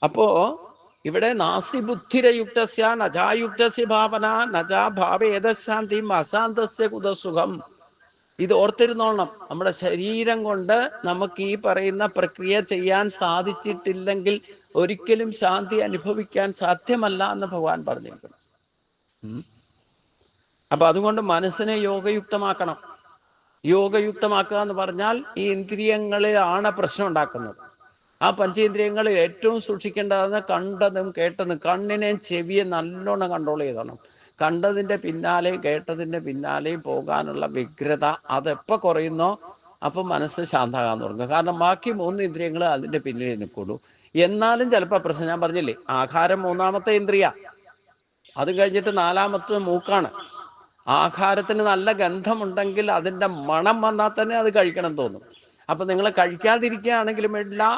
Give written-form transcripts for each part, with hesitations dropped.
അപ്പോ ഇവിടെ നാസ്തി ബുദ്ധിരയുക്തസ്യ നജായുക്തസ്യ ഭാവന നജാ ഭാവേദശാന്തി അശാന്തസ്യ കുതസുഖം. ഇത് ഓർത്തിരുന്നോളണം. നമ്മുടെ ശരീരം കൊണ്ട് നമുക്ക് ഈ പറയുന്ന പ്രക്രിയ ചെയ്യാൻ സാധിച്ചിട്ടില്ലെങ്കിൽ ഒരിക്കലും ശാന്തി അനുഭവിക്കാൻ സാധ്യമല്ല എന്ന് ഭഗവാൻ പറഞ്ഞിരിക്കണം. അപ്പൊ അതുകൊണ്ട് മനസ്സിനെ യോഗയുക്തമാക്കണം. യോഗയുക്തമാക്കുക എന്ന് പറഞ്ഞാൽ ഈ ഇന്ദ്രിയങ്ങളിലാണ് പ്രശ്നം ഉണ്ടാക്കുന്നത്. ആ പഞ്ചേന്ദ്രിയങ്ങളിൽ ഏറ്റവും സൂക്ഷിക്കേണ്ടതെന്ന് കണ്ടതും കേട്ടതും. കണ്ണിനെയും ചെവിയും നല്ലോണം കൺട്രോൾ ചെയ്തോണം. കണ്ടതിൻ്റെ പിന്നാലെയും കേട്ടതിൻ്റെ പിന്നാലെയും പോകാനുള്ള വ്യഗ്രത അതെപ്പോൾ കുറയുന്നോ അപ്പം മനസ്സ് ശാന്തമാകാൻ തുടങ്ങും. കാരണം ബാക്കി 3 ഇന്ദ്രിയങ്ങൾ അതിൻ്റെ പിന്നിൽ നിൽക്കുള്ളൂ. എന്നാലും ചിലപ്പോൾ പ്രശ്നം, ഞാൻ പറഞ്ഞില്ലേ, ആഹാരം 3ാമത്തെ ഇന്ദ്രിയ, അത് കഴിഞ്ഞിട്ട് 4ാമത്തെ മൂക്കാണ്. ആഹാരത്തിന് നല്ല ഗന്ധമുണ്ടെങ്കിൽ അതിൻ്റെ മണം വന്നാൽ തന്നെ അത് കഴിക്കണം തോന്നും. അപ്പം നിങ്ങൾ കഴിക്കാതിരിക്കുകയാണെങ്കിലും എല്ലാ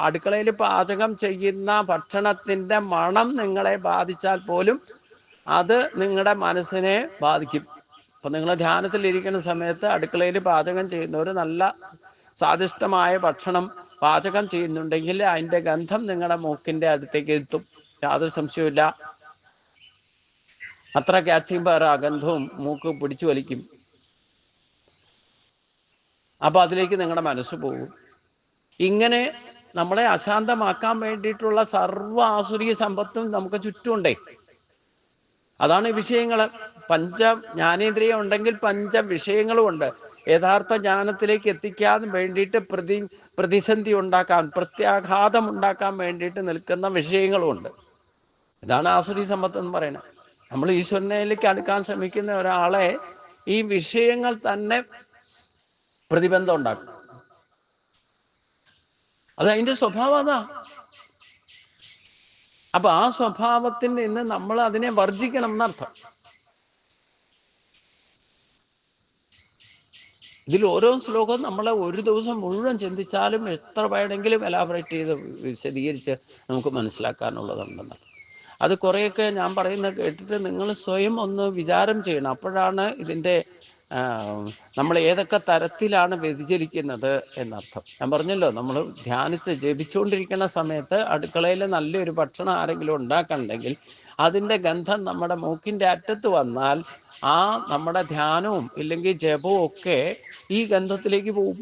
അടുക്കളയിൽ പാചകം ചെയ്യുന്ന ഭക്ഷണത്തിൻ്റെ മണം നിങ്ങളെ ബാധിച്ചാൽ പോലും അത് നിങ്ങളുടെ മനസ്സിനെ ബാധിക്കും. അപ്പം നിങ്ങൾ ധ്യാനത്തിലിരിക്കുന്ന സമയത്ത് അടുക്കളയിൽ പാചകം ചെയ്യുന്നവർ നല്ല സ്വാദിഷ്ടമായ ഭക്ഷണം പാചകം ചെയ്യുന്നുണ്ടെങ്കിൽ അതിൻ്റെ ഗന്ധം നിങ്ങളുടെ മൂക്കിൻ്റെ അടുത്തേക്ക് എത്തും, യാതൊരു സംശയവുമില്ല. അത്ര ക്യാച്ചിങ് പവർ ആ ഗന്ധവും മൂക്ക് പിടിച്ചു വലിക്കും. അപ്പൊ അതിലേക്ക് നിങ്ങളുടെ മനസ്സ് പോകും. ഇങ്ങനെ നമ്മളെ അശാന്തമാക്കാൻ വേണ്ടിയിട്ടുള്ള സർവ്വ ആസുരീയ സമ്പത്തും നമുക്ക് ചുറ്റുമുണ്ടേ. അതാണ് വിഷയങ്ങള്. ജ്ഞാനേന്ദ്രിയം ഉണ്ടെങ്കിൽ 5 വിഷയങ്ങളും ഉണ്ട്. യഥാർത്ഥ ജ്ഞാനത്തിലേക്ക് എത്തിക്കാൻ വേണ്ടിയിട്ട് പ്രതിസന്ധി ഉണ്ടാക്കാൻ, പ്രത്യാഘാതം ഉണ്ടാക്കാൻ വേണ്ടിയിട്ട് നിൽക്കുന്ന വിഷയങ്ങളും ഉണ്ട്. ഇതാണ് ആസുരീ സമ്പത്ത് എന്ന് പറയുന്നത്. നമ്മൾ ഈശ്വരനിലേക്ക് അടുക്കാൻ ശ്രമിക്കുന്ന ഒരാളെ ഈ വിഷയങ്ങൾ തന്നെ പ്രതിബന്ധം ഉണ്ടാക്കും. അത് അതിൻ്റെ സ്വഭാവം അതാ. അപ്പൊ ആ സ്വഭാവത്തിൽ നിന്ന് നമ്മൾ അതിനെ വർജിക്കണം എന്നർത്ഥം. ഇതിൽ ഓരോ ശ്ലോകവും നമ്മളെ ഒരു ദിവസം മുഴുവൻ ചിന്തിച്ചാലും എത്ര വേണമെങ്കിലും എലാബറേറ്റ് ചെയ്ത് വിശദീകരിച്ച് നമുക്ക് മനസ്സിലാക്കാനുള്ളതുണ്ടെന്നർത്ഥം. അത് കുറേയൊക്കെ ഞാൻ പറയുന്നത് കേട്ടിട്ട് നിങ്ങൾ സ്വയം ഒന്ന് വിചാരം ചെയ്യണം. അപ്പോഴാണ് ഇതിൻ്റെ നമ്മൾ ഏതൊക്കെ തരത്തിലാണ് വ്യതിചലിക്കുന്നത് എന്നർത്ഥം. ഞാൻ പറഞ്ഞല്ലോ, നമ്മൾ ധ്യാനിച്ച് ജപിച്ചുകൊണ്ടിരിക്കുന്ന സമയത്ത് അടുക്കളയിൽ നല്ലൊരു ഭക്ഷണം ആരെങ്കിലും ഉണ്ടാക്കണമെങ്കിൽ അതിൻ്റെ ഗന്ധം നമ്മുടെ മൂക്കിൻ്റെ അറ്റത്ത് വന്നാൽ ആ നമ്മുടെ ധ്യാനവും ഇല്ലെങ്കിൽ ജപവും ഒക്കെ ഈ ഗന്ധത്തിലേക്ക് പോകും.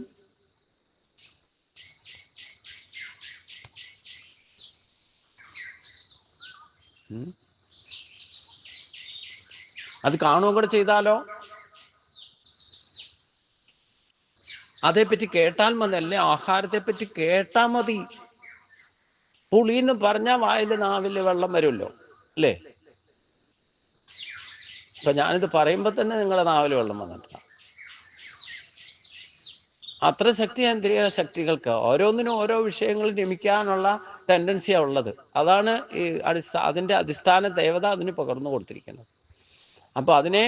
അത് കാണുകയും കൂടെ ചെയ്താലോ, അതേപ്പറ്റി കേട്ടാൽ മതി. അല്ലേ, ആഹാരത്തെ പറ്റി കേട്ടാൽ മതി. പുളിന്ന് പറഞ്ഞാൽ വായിൽ നാവിൽ വെള്ളം വരുമല്ലോ, അല്ലേ? ഇപ്പൊ ഞാനിത് പറയുമ്പോ തന്നെ നിങ്ങളുടെ നാവിൽ വെള്ളം വന്നിട്ടാണ്. അത്ര ശക്തി ഇന്ദ്രിയ ശക്തികൾക്ക് ഓരോന്നിനും ഓരോ വിഷയങ്ങൾ രമിക്കാനുള്ള ടെൻഡൻസിയാണ് ഉള്ളത്. അതാണ് ഈ അതിൻ്റെ അടിസ്ഥാന ദേവത അതിന് പകർന്നു കൊടുത്തിരിക്കുന്നത്. അപ്പൊ അതിനെ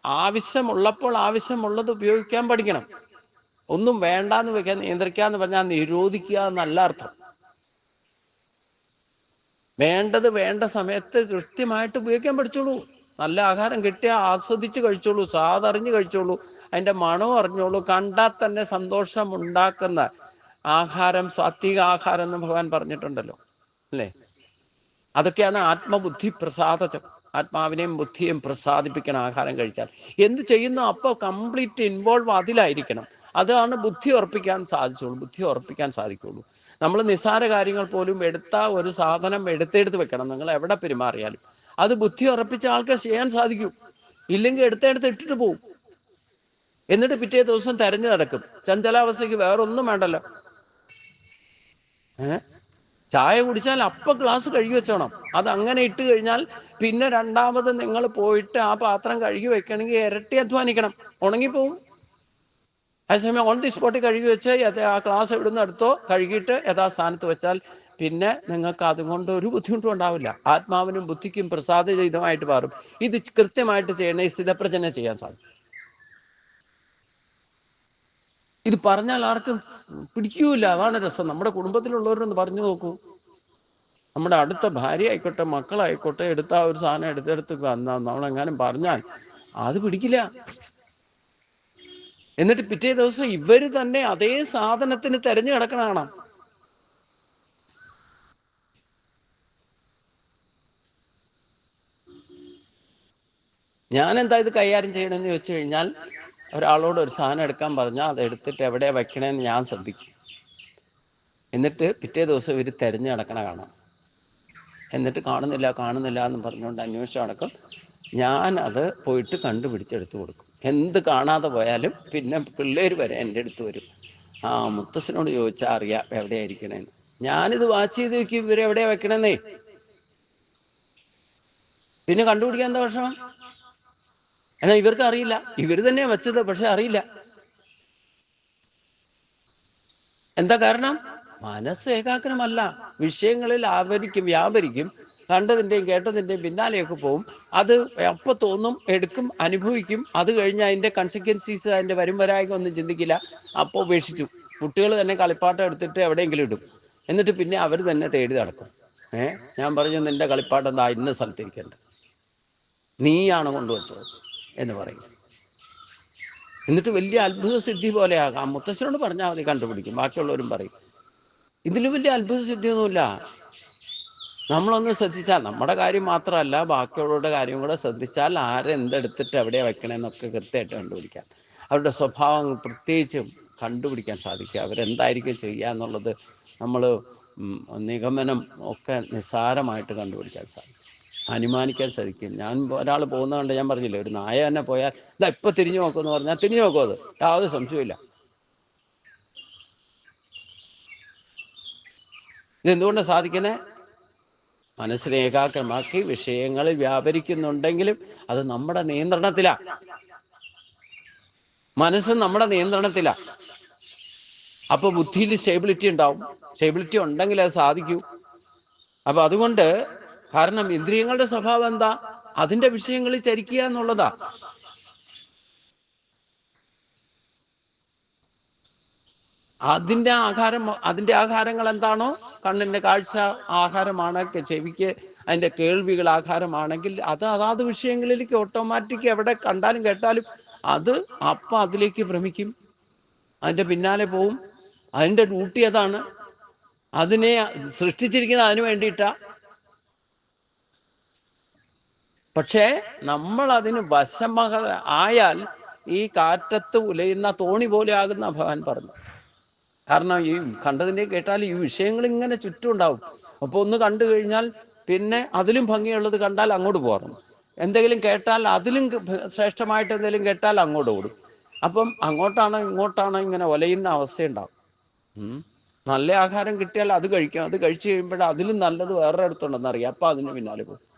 ആവശ്യമുള്ളപ്പോൾ ആവശ്യമുള്ളത് ഉപയോഗിക്കാൻ പഠിക്കണം. ഒന്നും വേണ്ടാന്ന് വെക്കാൻ, നിയന്ത്രിക്കാന്ന് പറഞ്ഞാൽ നിരോധിക്കുക എന്നല്ല അർത്ഥം. വേണ്ടത് വേണ്ട സമയത്ത് കൃത്യമായിട്ട് ഉപയോഗിക്കാൻ പഠിച്ചോളൂ. നല്ല ആഹാരം കിട്ടിയാൽ ആസ്വദിച്ച് കഴിച്ചോളൂ, സ്വാദറിഞ്ഞ് കഴിച്ചോളൂ, അതിൻ്റെ മണവും അറിഞ്ഞോളൂ. കണ്ടാൽ തന്നെ സന്തോഷം ഉണ്ടാക്കുന്ന ആഹാരം സാത്വിക ആഹാരം എന്ന് ഭഗവാൻ പറഞ്ഞിട്ടുണ്ടല്ലോ, അല്ലേ? അതൊക്കെയാണ് ആത്മബുദ്ധി പ്രസാദം. ആത്മാവിനെയും ബുദ്ധിയെയും പ്രസാദിപ്പിക്കണം ആഹാരം കഴിച്ചാൽ. എന്ത് ചെയ്യുന്നു അപ്പോൾ കംപ്ലീറ്റ് ഇൻവോൾവ് അതിലായിരിക്കണം. അതാണ് ബുദ്ധി ഉറപ്പിക്കാൻ സാധിക്കുള്ളൂ. നമ്മൾ നിസ്സാര കാര്യങ്ങൾ പോലും എടുത്ത ഒരു സാധനം എടുത്തെടുത്ത് വെക്കണം. നിങ്ങൾ എവിടെ പെരുമാറിയാലും അത് ബുദ്ധി ഉറപ്പിച്ച ആൾക്ക് ചെയ്യാൻ സാധിക്കൂ. ഇല്ലെങ്കിൽ എടുത്തെടുത്ത് ഇട്ടിട്ട് പോവും. എന്നിട്ട് പിറ്റേ ദിവസം തെരഞ്ഞു നടക്കും. ചഞ്ചലാവസ്ഥയ്ക്ക് വേറൊന്നും വേണ്ടല്ലോ. ചായ കുടിച്ചാൽ അപ്പം ഗ്ലാസ് കഴുകി വെച്ചോണം. അത് അങ്ങനെ ഇട്ട് കഴിഞ്ഞാൽ പിന്നെ രണ്ടാമത് നിങ്ങൾ പോയിട്ട് ആ പാത്രം കഴുകി വെക്കണമെങ്കിൽ ഇരട്ടി അധ്വാനിക്കണം, ഉണങ്ങിപ്പോവും. അതേസമയം ഓൺ ദി സ്പോട്ടിൽ കഴുകി വെച്ച് ആ ഗ്ലാസ് ഇവിടുന്ന് എടുത്തോ കഴുകിയിട്ട് യഥാസ്ഥാനത്ത് വെച്ചാൽ പിന്നെ നിങ്ങൾക്ക് അതുകൊണ്ട് ഒരു ബുദ്ധിമുട്ടും ഉണ്ടാവില്ല. ആത്മാവിനും ബുദ്ധിക്കും പ്രസാദജയിതമായിട്ട് മാറും. ഇത് കൃത്യമായിട്ട് ചെയ്യണേ സ്ഥിതപ്രജ്ഞ ചെയ്യാൻ സാധിക്കും. ഇത് പറഞ്ഞാൽ ആർക്കും പിടിക്കൂല. അതാണ് രസം. നമ്മുടെ കുടുംബത്തിലുള്ളവരൊന്ന് പറഞ്ഞു നോക്കൂ. നമ്മുടെ അടുത്ത ഭാര്യ ആയിക്കോട്ടെ, മക്കളായിക്കോട്ടെ, എടുത്ത ഒരു സാധനം എടുത്തെടുത്ത് നമ്മളെങ്ങാനും പറഞ്ഞാൽ അത് പിടിക്കില്ല. എന്നിട്ട് പിറ്റേ ദിവസം ഇവര് തന്നെ അതേ സാധനത്തിന് തെരഞ്ഞു കിടക്കണ കാണാം. ഞാൻ എന്താ ഇത് കൈകാര്യം ചെയ്യണമെന്ന് ചോദിച്ചു കഴിഞ്ഞാൽ, ഒരാളോട് ഒരു സാധനം എടുക്കാൻ പറഞ്ഞാൽ അത് എടുത്തിട്ട് എവിടെ വെക്കണമെന്ന് ഞാൻ ശ്രദ്ധിക്കും. എന്നിട്ട് പിറ്റേ ദിവസം ഇവർ തിരഞ്ഞു നടക്കണ കാണാം. എന്നിട്ട് കാണുന്നില്ല എന്ന് പറഞ്ഞുകൊണ്ട് അന്വേഷിച്ച് നടക്കും. ഞാൻ അത് പോയിട്ട് കണ്ടുപിടിച്ചെടുത്ത് കൊടുക്കും. എന്ത് കാണാതെ പോയാലും പിന്നെ പിള്ളേർ വരെ എൻ്റെ അടുത്ത് വരും, മുത്തശ്ശനോട് ചോദിച്ചാൽ അറിയാം എവിടെയായിരിക്കണേന്ന്. ഞാനിത് വാച്ച് ചെയ്ത് വെക്കും ഇവരെവിടെയാ വെക്കണമെന്നേ. പിന്നെ കണ്ടുപിടിക്കാൻ എന്താ വിഷമം? എന്നാൽ ഇവർക്ക് അറിയില്ല, ഇവർ തന്നെയാ വെച്ചത്, പക്ഷെ അറിയില്ല. എന്താ കാരണം? മനസ്സ് ഏകാഗ്രമല്ല. വിഷയങ്ങളിൽ വ്യാപരിക്കും, കണ്ടതിൻ്റെയും കേട്ടതിൻ്റെയും പിന്നാലെയൊക്കെ പോവും. അത് എപ്പോൾ തോന്നും എടുക്കും, അനുഭവിക്കും. അത് കഴിഞ്ഞ് അതിൻ്റെ കൺസിക്വൻസീസ്, അതിൻ്റെ വരായ്മ ഒന്നും ചിന്തിക്കില്ല. അപ്പോൾ ഉപേക്ഷിച്ചു. കുട്ടികൾ തന്നെ കളിപ്പാട്ടം എടുത്തിട്ട് എവിടെയെങ്കിലും ഇടും. എന്നിട്ട് പിന്നെ അവർ തന്നെ തേടി നടക്കും. ഞാൻ പറഞ്ഞു, നിന്റെ കളിപ്പാട്ടം എന്താ ഇന്ന സ്ഥലത്തിരിക്കണ്ട, നീയാണ് കൊണ്ടുവച്ചത് എന്ന് പറയും. എന്നിട്ട് വലിയ അത്ഭുത സിദ്ധി പോലെയാകാം. മുത്തശ്ശനോട് പറഞ്ഞാൽ മതി, കണ്ടുപിടിക്കും. ബാക്കിയുള്ളവരും പറയും. ഇതിൽ വലിയ അത്ഭുത സിദ്ധിയൊന്നുമില്ല. നമ്മളൊന്ന് ശ്രദ്ധിച്ചാൽ, നമ്മുടെ കാര്യം മാത്രമല്ല ബാക്കിയുള്ളവരുടെ കാര്യം കൂടെ ശ്രദ്ധിച്ചാൽ ആരെന്തെടുത്തിട്ട് എവിടെയാണ് വെക്കണമെന്നൊക്കെ കൃത്യമായിട്ട് കണ്ടുപിടിക്കാം. അവരുടെ സ്വഭാവം പ്രത്യേകിച്ചും കണ്ടുപിടിക്കാൻ സാധിക്കുക. അവരെന്തായിരിക്കും ചെയ്യുക എന്നുള്ളത് നമ്മൾ നിഗമനം ഒക്കെ നിസ്സാരമായിട്ട് കണ്ടുപിടിക്കാൻ സാധിക്കും, അനുമാനിക്കാൻ സാധിക്കും. ഞാൻ ഒരാൾ പോകുന്നത് കണ്ട് ഞാൻ പറഞ്ഞില്ലേ, ഒരു നായ തന്നെ പോയാൽ ഇതാ ഇപ്പം തിരിഞ്ഞു നോക്കുമെന്ന് പറഞ്ഞാൽ തിരിഞ്ഞു നോക്കും. അത് യാതൊരു സംശയമില്ല. ഇതെന്തുകൊണ്ടാണ് സാധിക്കുന്നത്? മനസ്സിനെ ഏകാഗ്രമാക്കി വിഷയങ്ങളിൽ വ്യാപരിക്കുന്നുണ്ടെങ്കിലും അത് നമ്മുടെ നിയന്ത്രണത്തിലാണ്. മനസ്സ് നമ്മുടെ നിയന്ത്രണത്തിലാണ്. അപ്പൊ ബുദ്ധിയിൽ സ്റ്റേബിലിറ്റി ഉണ്ടാവും. സ്റ്റേബിലിറ്റി ഉണ്ടെങ്കിൽ അത് സാധിക്കൂ. അപ്പൊ അതുകൊണ്ട്, കാരണം ഇന്ദ്രിയങ്ങളുടെ സ്വഭാവം എന്താ? അതിന്റെ വിഷയങ്ങളിൽ ചരിക്കുക എന്നുള്ളതാ. അതിന്റെ ആഹാരങ്ങൾ എന്താണോ? കണ്ണിന്റെ കാഴ്ച ആഹാരമാണ്, ചെവിക്ക് അതിന്റെ കേൾവികൾ ആഹാരമാണെങ്കിൽ അത് അതാത് വിഷയങ്ങളിലേക്ക് ഓട്ടോമാറ്റിക് എവിടെ കണ്ടാലും കേട്ടാലും അത് അപ്പം അതിലേക്ക് ഭ്രമിക്കും, അതിന്റെ പിന്നാലെ പോവും. അതിന്റെ ഡ്യൂട്ടി അതാണ്. അതിനെ സൃഷ്ടിച്ചിരിക്കുന്നത് അതിനു വേണ്ടിയിട്ടാ. പക്ഷേ നമ്മൾ അതിന് വശമക ആയാൽ ഈ കാറ്റത്ത് ഉലയുന്ന തോണി പോലെ ആകുന്ന ഭഗവാൻ പറഞ്ഞു. കാരണം ഈ കണ്ടതിൻ്റെ കേട്ടാൽ ഈ വിഷയങ്ങൾ ഇങ്ങനെ ചുറ്റും ഉണ്ടാവും. അപ്പോൾ ഒന്ന് കണ്ടു കഴിഞ്ഞാൽ പിന്നെ അതിലും ഭംഗിയുള്ളത് കണ്ടാൽ അങ്ങോട്ട് പോകണം, എന്തെങ്കിലും കേട്ടാൽ അതിലും ശ്രേഷ്ഠമായിട്ട് എന്തെങ്കിലും കേട്ടാൽ അങ്ങോട്ട് ഓടും. അപ്പം അങ്ങോട്ടാണ് ഇങ്ങോട്ടാണ് ഇങ്ങനെ ഒലയുന്ന അവസ്ഥയുണ്ടാവും. നല്ല ആഹാരം കിട്ടിയാൽ അത് കഴിക്കും. അത് കഴിച്ചു കഴിയുമ്പോൾ അതിലും നല്ലത് വേറെ അടുത്തുണ്ടെന്ന് അറിയാം. അപ്പം അതിന് പിന്നാലെ പോകും.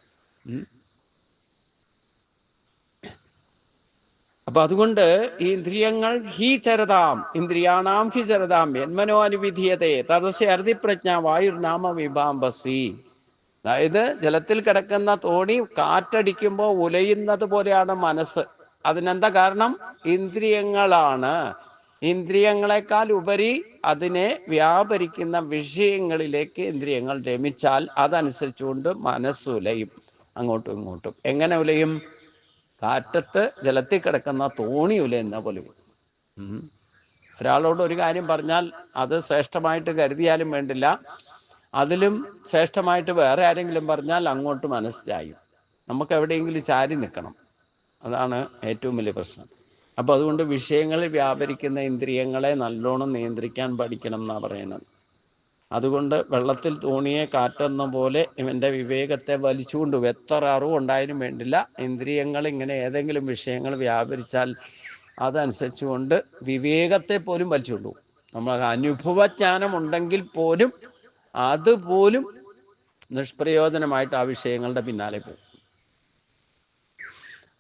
അപ്പൊ അതുകൊണ്ട് ഈ ഇന്ദ്രിയങ്ങൾ ഇന്ദ്രിയാണാം ഹി ചരതാം യന്മനോ അനുവിധീയതേ തദസ്യ അർധിപ്രജ്ഞ വായുർനാമ വിഭാംബസി. അതായത് ജലത്തിൽ കിടക്കുന്ന തോണി കാറ്റടിക്കുമ്പോൾ ഉലയുന്നത് പോലെയാണ് മനസ്സ്. അതിനെന്താ കാരണം? ഇന്ദ്രിയങ്ങളാണ്. ഇന്ദ്രിയങ്ങളെക്കാൾ ഉപരി അതിനെ വ്യാപരിക്കുന്ന വിഷയങ്ങളിലേക്ക് ഇന്ദ്രിയങ്ങൾ രമിച്ചാൽ അതനുസരിച്ചുകൊണ്ട് മനസ്സുലയും, അങ്ങോട്ടും ഇങ്ങോട്ടും. എങ്ങനെ ഉലയും? കാറ്റത്ത് ജലത്തിൽ കിടക്കുന്ന തോണി ഉലയുന്ന പോലെ. ഒരാളോട് ഒരു കാര്യം പറഞ്ഞാൽ അത് ശ്രേഷ്ഠമായിട്ട് കരുതിയാലും വേണ്ടില്ല, അതിലും ശ്രേഷ്ഠമായിട്ട് വേറെ ആരെങ്കിലും പറഞ്ഞാൽ അങ്ങോട്ട് മനസ്സ് ചായും. നമുക്ക് എവിടെയെങ്കിലും ചാരി നിൽക്കണം. അതാണ് ഏറ്റവും വലിയ പ്രശ്നം. അപ്പോൾ അതുകൊണ്ട് വിഷയങ്ങളിൽ വ്യാപരിക്കുന്ന ഇന്ദ്രിയങ്ങളെ നല്ലോണം നിയന്ത്രിക്കാൻ പഠിക്കണം എന്നാണ് പറയുന്നത്. അതുകൊണ്ട് വെള്ളത്തിൽ തോണിയെ കാറ്റെന്ന പോലെ ഇവൻ്റെ വിവേകത്തെ വലിച്ചുകൊണ്ട് എത്ര അറിവുണ്ടായാലും വേണ്ടില്ല, ഇന്ദ്രിയങ്ങൾ ഇങ്ങനെ ഏതെങ്കിലും വിഷയങ്ങൾ വ്യാപരിച്ചാൽ അതനുസരിച്ചുകൊണ്ട് വിവേകത്തെ പോലും വലിച്ചുകൊണ്ടു. നമ്മൾ അനുഭവജ്ഞാനം ഉണ്ടെങ്കിൽ പോലും അതുപോലും നിഷ്പ്രയോജനമായിട്ട് ആ വിഷയങ്ങളുടെ പിന്നാലെ പോകും.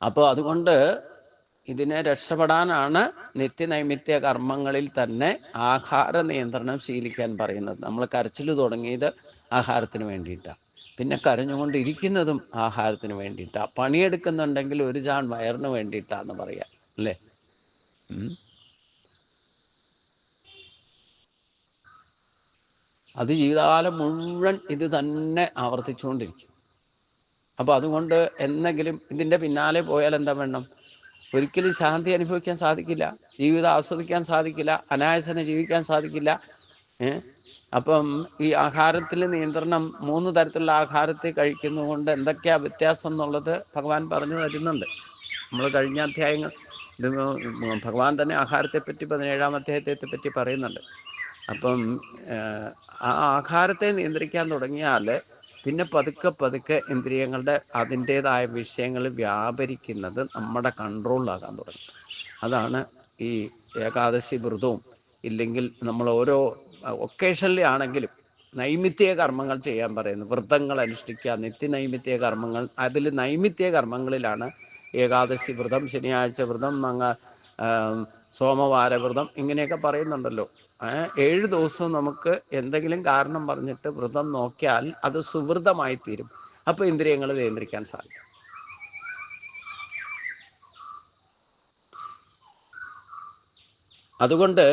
അപ്പോൾ അതുകൊണ്ട് ഇതിനെ രക്ഷപ്പെടാനാണ് നിത്യനൈമിത്യ കർമ്മങ്ങളിൽ തന്നെ ആഹാര നിയന്ത്രണം ശീലിക്കാൻ പറയുന്നത്. നമ്മൾ കരച്ചിൽ തുടങ്ങിയത് ആഹാരത്തിന് വേണ്ടിയിട്ടാണ്, പിന്നെ കരഞ്ഞുകൊണ്ടിരിക്കുന്നതും ആഹാരത്തിന് വേണ്ടിയിട്ടാണ്, പണിയെടുക്കുന്നുണ്ടെങ്കിൽ ഒരു ചാൺ വയറിന് വേണ്ടിയിട്ടാന്ന് പറയാം, അല്ലേ? അത് ജീവിതകാലം മുഴുവൻ ഇത് തന്നെ ആവർത്തിച്ചുകൊണ്ടിരിക്കും. അപ്പോൾ അതുകൊണ്ട് എന്തെങ്കിലും ഇതിൻ്റെ പിന്നാലെ പോയാൽ എന്താ വേണം? ഒരിക്കലും ശാന്തി അനുഭവിക്കാൻ സാധിക്കില്ല, ജീവിതം ആസ്വദിക്കാൻ സാധിക്കില്ല, അനായാസന ജീവിക്കാൻ സാധിക്കില്ല. അപ്പം ഈ ആഹാരത്തിൽ നിയന്ത്രണം, 3 തരത്തിലുള്ള ആഹാരത്തെ കഴിക്കുന്നതുകൊണ്ട് എന്തൊക്കെയാ വ്യത്യാസം എന്നുള്ളത് ഭഗവാൻ പറഞ്ഞു തരുന്നുണ്ട്. നമ്മൾ കഴിഞ്ഞ അധ്യായങ്ങൾ ഇത് ഭഗവാൻ തന്നെ ആഹാരത്തെപ്പറ്റി 17-ാം അധ്യായത്തെ പറ്റി പറയുന്നുണ്ട്. അപ്പം ആ ആഹാരത്തെ നിയന്ത്രിക്കാൻ തുടങ്ങിയാൽ പിന്നെ പതുക്കെ പതുക്കെ ഇന്ദ്രിയങ്ങളുടെ അതിൻ്റേതായ വിഷയങ്ങൾ വ്യാപരിക്കുന്നത് നമ്മുടെ കൺട്രോളിലാകാൻ തുടങ്ങും. അതാണ് ഈ ഏകാദശി വ്രതവും ഇല്ലെങ്കിൽ നമ്മൾ ഓരോ ഒക്കേഷനിലെ ആണെങ്കിലും നൈമിത്യ കർമ്മങ്ങൾ ചെയ്യാൻ പറയുന്നു. വ്രതങ്ങൾ അനുഷ്ഠിക്കുക, നിത്യനൈമിത്യ കർമ്മങ്ങൾ. അതിൽ നൈമിത്യ കർമ്മങ്ങളിലാണ് ഏകാദശി വ്രതം, ശനിയാഴ്ച വ്രതം, സോമവാര വ്രതം, ഇങ്ങനെയൊക്കെ പറയുന്നുണ്ടല്ലോ. 7 ദിവസവും നമുക്ക് എന്തെങ്കിലും കാരണം പറഞ്ഞിട്ട് വ്രതം നോക്കിയാൽ അത് സുവൃതമായി തീരും. അപ്പോൾ ഇന്ദ്രിയങ്ങൾ നിയന്ത്രിക്കാൻ സാധിക്കും. അതുകൊണ്ട്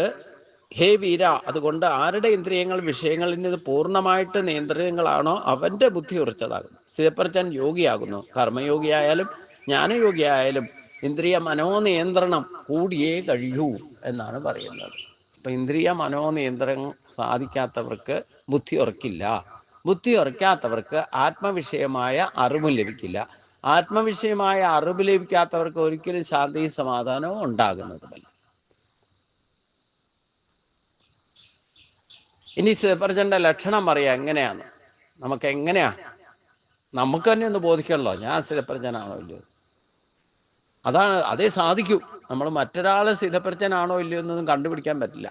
ഹേ വീര, അതുകൊണ്ട് ആരുടെ ഇന്ദ്രിയങ്ങൾ വിഷയങ്ങളിൽ നിന്ന് പൂർണ്ണമായിട്ട് നിയന്ത്രണങ്ങളാണോ അവൻ്റെ ബുദ്ധി ഉറച്ചതാകുന്നു. സ്ഥിതപ്രജ്ഞൻ യോഗിയാകുന്നു. കർമ്മയോഗിയായാലും ജ്ഞാനയോഗിയായാലും ഇന്ദ്രിയ മനോനിയന്ത്രണം കൂടിയേ കഴിയൂ എന്നാണ് പറയുന്നത്. അപ്പം ഇന്ദ്രിയ മനോനിയന്ത്രണം സാധിക്കാത്തവർക്ക് ബുദ്ധി ഉറക്കില്ല. ബുദ്ധി ഉറക്കാത്തവർക്ക് ആത്മവിഷയമായ അറിവ് ലഭിക്കില്ല. ആത്മവിഷയമായ അറിവ് ലഭിക്കാത്തവർക്ക് ഒരിക്കലും ശാന്തിയും സമാധാനവും ഉണ്ടാകുന്നതുമല്ല. ഇനി സ്ഥിതപ്രജ്ഞന്റെ ലക്ഷണം പറയാം എങ്ങനെയാണ്. നമുക്ക് എങ്ങനെയാ നമുക്ക് തന്നെ ഒന്ന് ബോധിക്കണല്ലോ, ഞാൻ സ്ഥിതപ്രജ്ഞനാണോ ഇല്ലയോ. അതാണ്, അതേ സാധിക്കൂ. നമ്മൾ മറ്റൊരാൾ സ്ഥിതപ്രജ്ഞനാണോ ഇല്ലയോ എന്നൊന്നും കണ്ടുപിടിക്കാൻ പറ്റില്ല.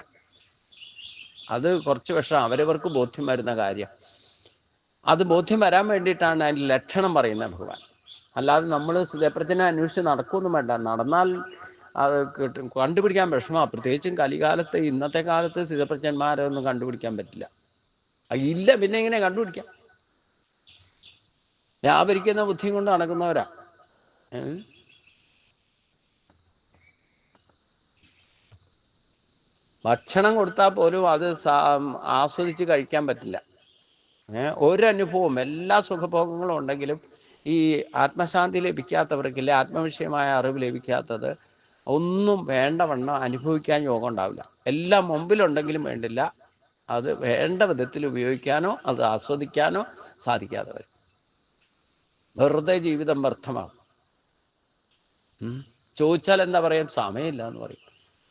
അത് കുറച്ച് വർഷം അവരവർക്ക് ബോധ്യം വരുന്ന കാര്യം. അത് ബോധ്യം വരാൻ വേണ്ടിയിട്ടാണ് അതിൻ്റെ ലക്ഷണം പറയുന്നത് ഭഗവാൻ. അല്ലാതെ നമ്മൾ സ്ഥിതപ്രജ്ഞനെ അന്വേഷിച്ച് നടക്കുമൊന്നും വേണ്ട. നടന്നാൽ അത് കണ്ടുപിടിക്കാൻ വിഷമമാണ്. പ്രത്യേകിച്ചും കലികാലത്ത്, ഇന്നത്തെ കാലത്ത് സ്ഥിതപ്രജ്ഞന്മാരെ ഒന്നും കണ്ടുപിടിക്കാൻ പറ്റില്ല. ഇല്ല, പിന്നെ എങ്ങനെ കണ്ടുപിടിക്കാം? വ്യാപരിക്കുന്ന ബുദ്ധിയും കൊണ്ട് നടക്കുന്നവരാ. ഭക്ഷണം കൊടുത്താൽ പോലും അത് ആസ്വദിച്ച് കഴിക്കാൻ പറ്റില്ല. ഒരനുഭവം, എല്ലാ സുഖഭോഗങ്ങളും ഉണ്ടെങ്കിലും ഈ ആത്മശാന്തി ലഭിക്കാത്തവർക്കില്ല, ആത്മവിഷയമായ അറിവ് ലഭിക്കാത്തത് ഒന്നും വേണ്ടവണ്ണം അനുഭവിക്കാൻ യോഗം ഉണ്ടാവില്ല. എല്ലാം മുമ്പിലുണ്ടെങ്കിലും വേണ്ടില്ല, അത് വേണ്ട വിധത്തിൽ ഉപയോഗിക്കാനോ അത് ആസ്വദിക്കാനോ സാധിക്കാതെ വരും. വെറുതെ ജീവിതം വ്യർത്ഥമാകും. ചോദിച്ചാൽ എന്താ പറയും? സമയമില്ല എന്ന് പറയും.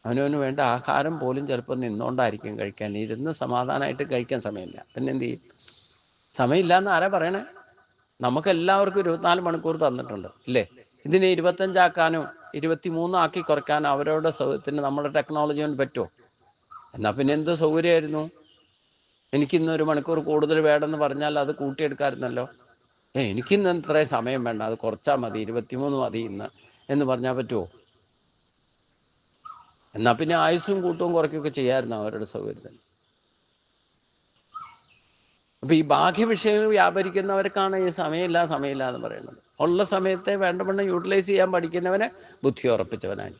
അവനവന് വേണ്ട ആഹാരം പോലും ചിലപ്പോൾ നിന്നുകൊണ്ടായിരിക്കും കഴിക്കാൻ. ഇരുന്ന് സമാധാനമായിട്ട് കഴിക്കാൻ സമയമില്ല. പിന്നെ എന്ത് ചെയ്യും? സമയമില്ല എന്ന് ആരാ പറയണേ? നമുക്കെല്ലാവർക്കും 24 മണിക്കൂർ തന്നിട്ടുണ്ട് ഇല്ലേ? ഇതിനെ 25 ആക്കാനോ 23 ആക്കി കുറയ്ക്കാനോ അവരവരുടെ സൗകര്യത്തിന് നമ്മുടെ ടെക്നോളജി കൊണ്ട് പറ്റുമോ? എന്നാൽ പിന്നെ എന്ത് സൗകര്യമായിരുന്നു? എനിക്കിന്ന് 1 മണിക്കൂർ കൂടുതൽ വേണമെന്ന് പറഞ്ഞാൽ അത് കൂട്ടിയെടുക്കാമായിരുന്നല്ലോ. എനിക്കിന്ന് ഇത്രയും സമയം വേണ്ട, അത് കുറച്ചാൽ മതി, 23 മതി ഇന്ന് എന്ന് പറഞ്ഞാൽ പറ്റുമോ? എന്നാൽ പിന്നെ ആയുസ്സും കൂട്ടവും കുറയ്ക്കുകയൊക്കെ ചെയ്യാമായിരുന്നു അവരുടെ സൗകര്യത്തിന്. അപ്പം ഈ ബാഹ്യ വിഷയങ്ങൾ വ്യാപരിക്കുന്നവർക്കാണ് ഈ സമയമില്ല സമയമില്ല എന്ന് പറയുന്നത്. ഉള്ള സമയത്തെ വേണ്ടവണ്ണം യൂട്ടിലൈസ് ചെയ്യാൻ പഠിക്കുന്നവനെ ബുദ്ധി ഉറപ്പിച്ചവനായി.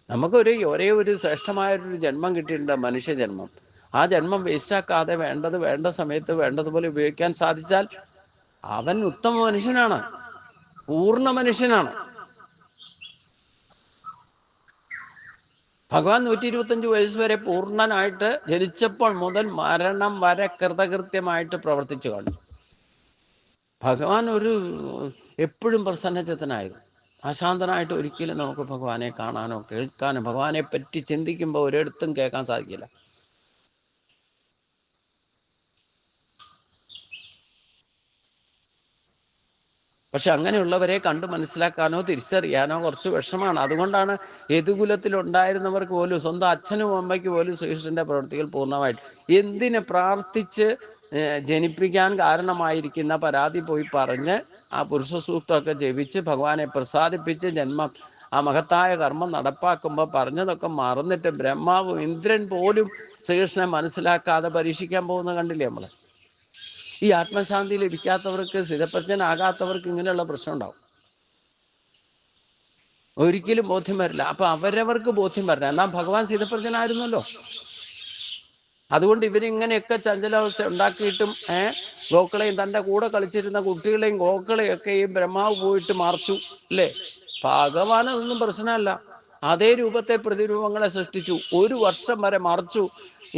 നമുക്കൊരു ഒരേ ഒരു ശ്രേഷ്ഠമായൊരു ജന്മം കിട്ടിയിട്ടുണ്ട്, മനുഷ്യജന്മം. ആ ജന്മം വേസ്റ്റാക്കാതെ വേണ്ടത് വേണ്ട സമയത്ത് വേണ്ടതുപോലെ ഉപയോഗിക്കാൻ സാധിച്ചാൽ അവൻ ഉത്തമ മനുഷ്യനാണ്, പൂർണ്ണ മനുഷ്യനാണ്. ഭഗവാൻ 125 വയസ്സ് വരെ പൂർണ്ണനായിട്ട് ജനിച്ചപ്പോൾ മുതൽ മരണം വരെ കൃതകൃത്യമായിട്ട് പ്രവർത്തിച്ചു കാണിച്ചു. ഭഗവാൻ എപ്പോഴും പ്രസന്നചിത്തനായിരുന്നു. അശാന്തനായിട്ട് ഒരിക്കലും നമുക്ക് ഭഗവാനെ കാണാനോ കേൾക്കാനോ ഭഗവാനെ പറ്റി ചിന്തിക്കുമ്പോൾ ഒരിടത്തും കേൾക്കാൻ സാധിക്കില്ല. പക്ഷെ അങ്ങനെയുള്ളവരെ കണ്ടു മനസ്സിലാക്കാനോ തിരിച്ചറിയാനോ കുറച്ച് വിഷമമാണ്. അതുകൊണ്ടാണ് യദുകുലത്തിലുണ്ടായിരുന്നവർക്ക് പോലും, സ്വന്തം അച്ഛനും അമ്മയ്ക്ക് പോലും ശ്രീകൃഷ്ണന്റെ പ്രവൃത്തികൾ പൂർണ്ണമായിട്ട് എന്തിനെ പ്രാർത്ഥിച്ച് ജനിപ്പിക്കാൻ കാരണമായിരിക്കുന്ന പരാതി പോയി പറഞ്ഞ് ആ പുരുഷ സൂക്തമൊക്കെ ജപിച്ച് ഭഗവാനെ പ്രസാദിപ്പിച്ച് ജന്മം ആ മഹത്തായ കർമ്മം നടപ്പാക്കുമ്പോൾ പറഞ്ഞതൊക്കെ മറന്നിട്ട് ബ്രഹ്മാവും ഇന്ദ്രൻ പോലും ശ്രീകൃഷ്ണനെ മനസ്സിലാക്കാതെ പരീക്ഷിക്കാൻ പോകുന്നത് കണ്ടില്ലേ നമ്മൾ? ഈ ആത്മശാന്തി ലഭിക്കാത്തവർക്ക്, സ്ഥിതപ്രജ്ഞനാകാത്തവർക്ക് ഇങ്ങനെയുള്ള പ്രശ്നം ഉണ്ടാവും. ഒരിക്കലും ബോധ്യം വരില്ല. അപ്പൊ അവരവർക്ക് ബോധ്യം വരണം. എന്നാൽ ഭഗവാൻ സ്ഥിതപ്രജ്ഞനായിരുന്നല്ലോ. അതുകൊണ്ട് ഇവരിങ്ങനെയൊക്കെ ചഞ്ചലാവസ്ഥ ഉണ്ടാക്കിയിട്ടും ഗോക്കളെയും തൻ്റെ കൂടെ കളിച്ചിരുന്ന കുട്ടികളെയും ഗോക്കളെയൊക്കെയും ബ്രഹ്മാവ് പോയിട്ട് മറച്ചു അല്ലേ? ഭഗവാൻ അതൊന്നും പ്രശ്നമല്ല. അതേ രൂപത്തെ പ്രതിരൂപങ്ങളെ സൃഷ്ടിച്ചു, 1 വർഷം വരെ മറച്ചു.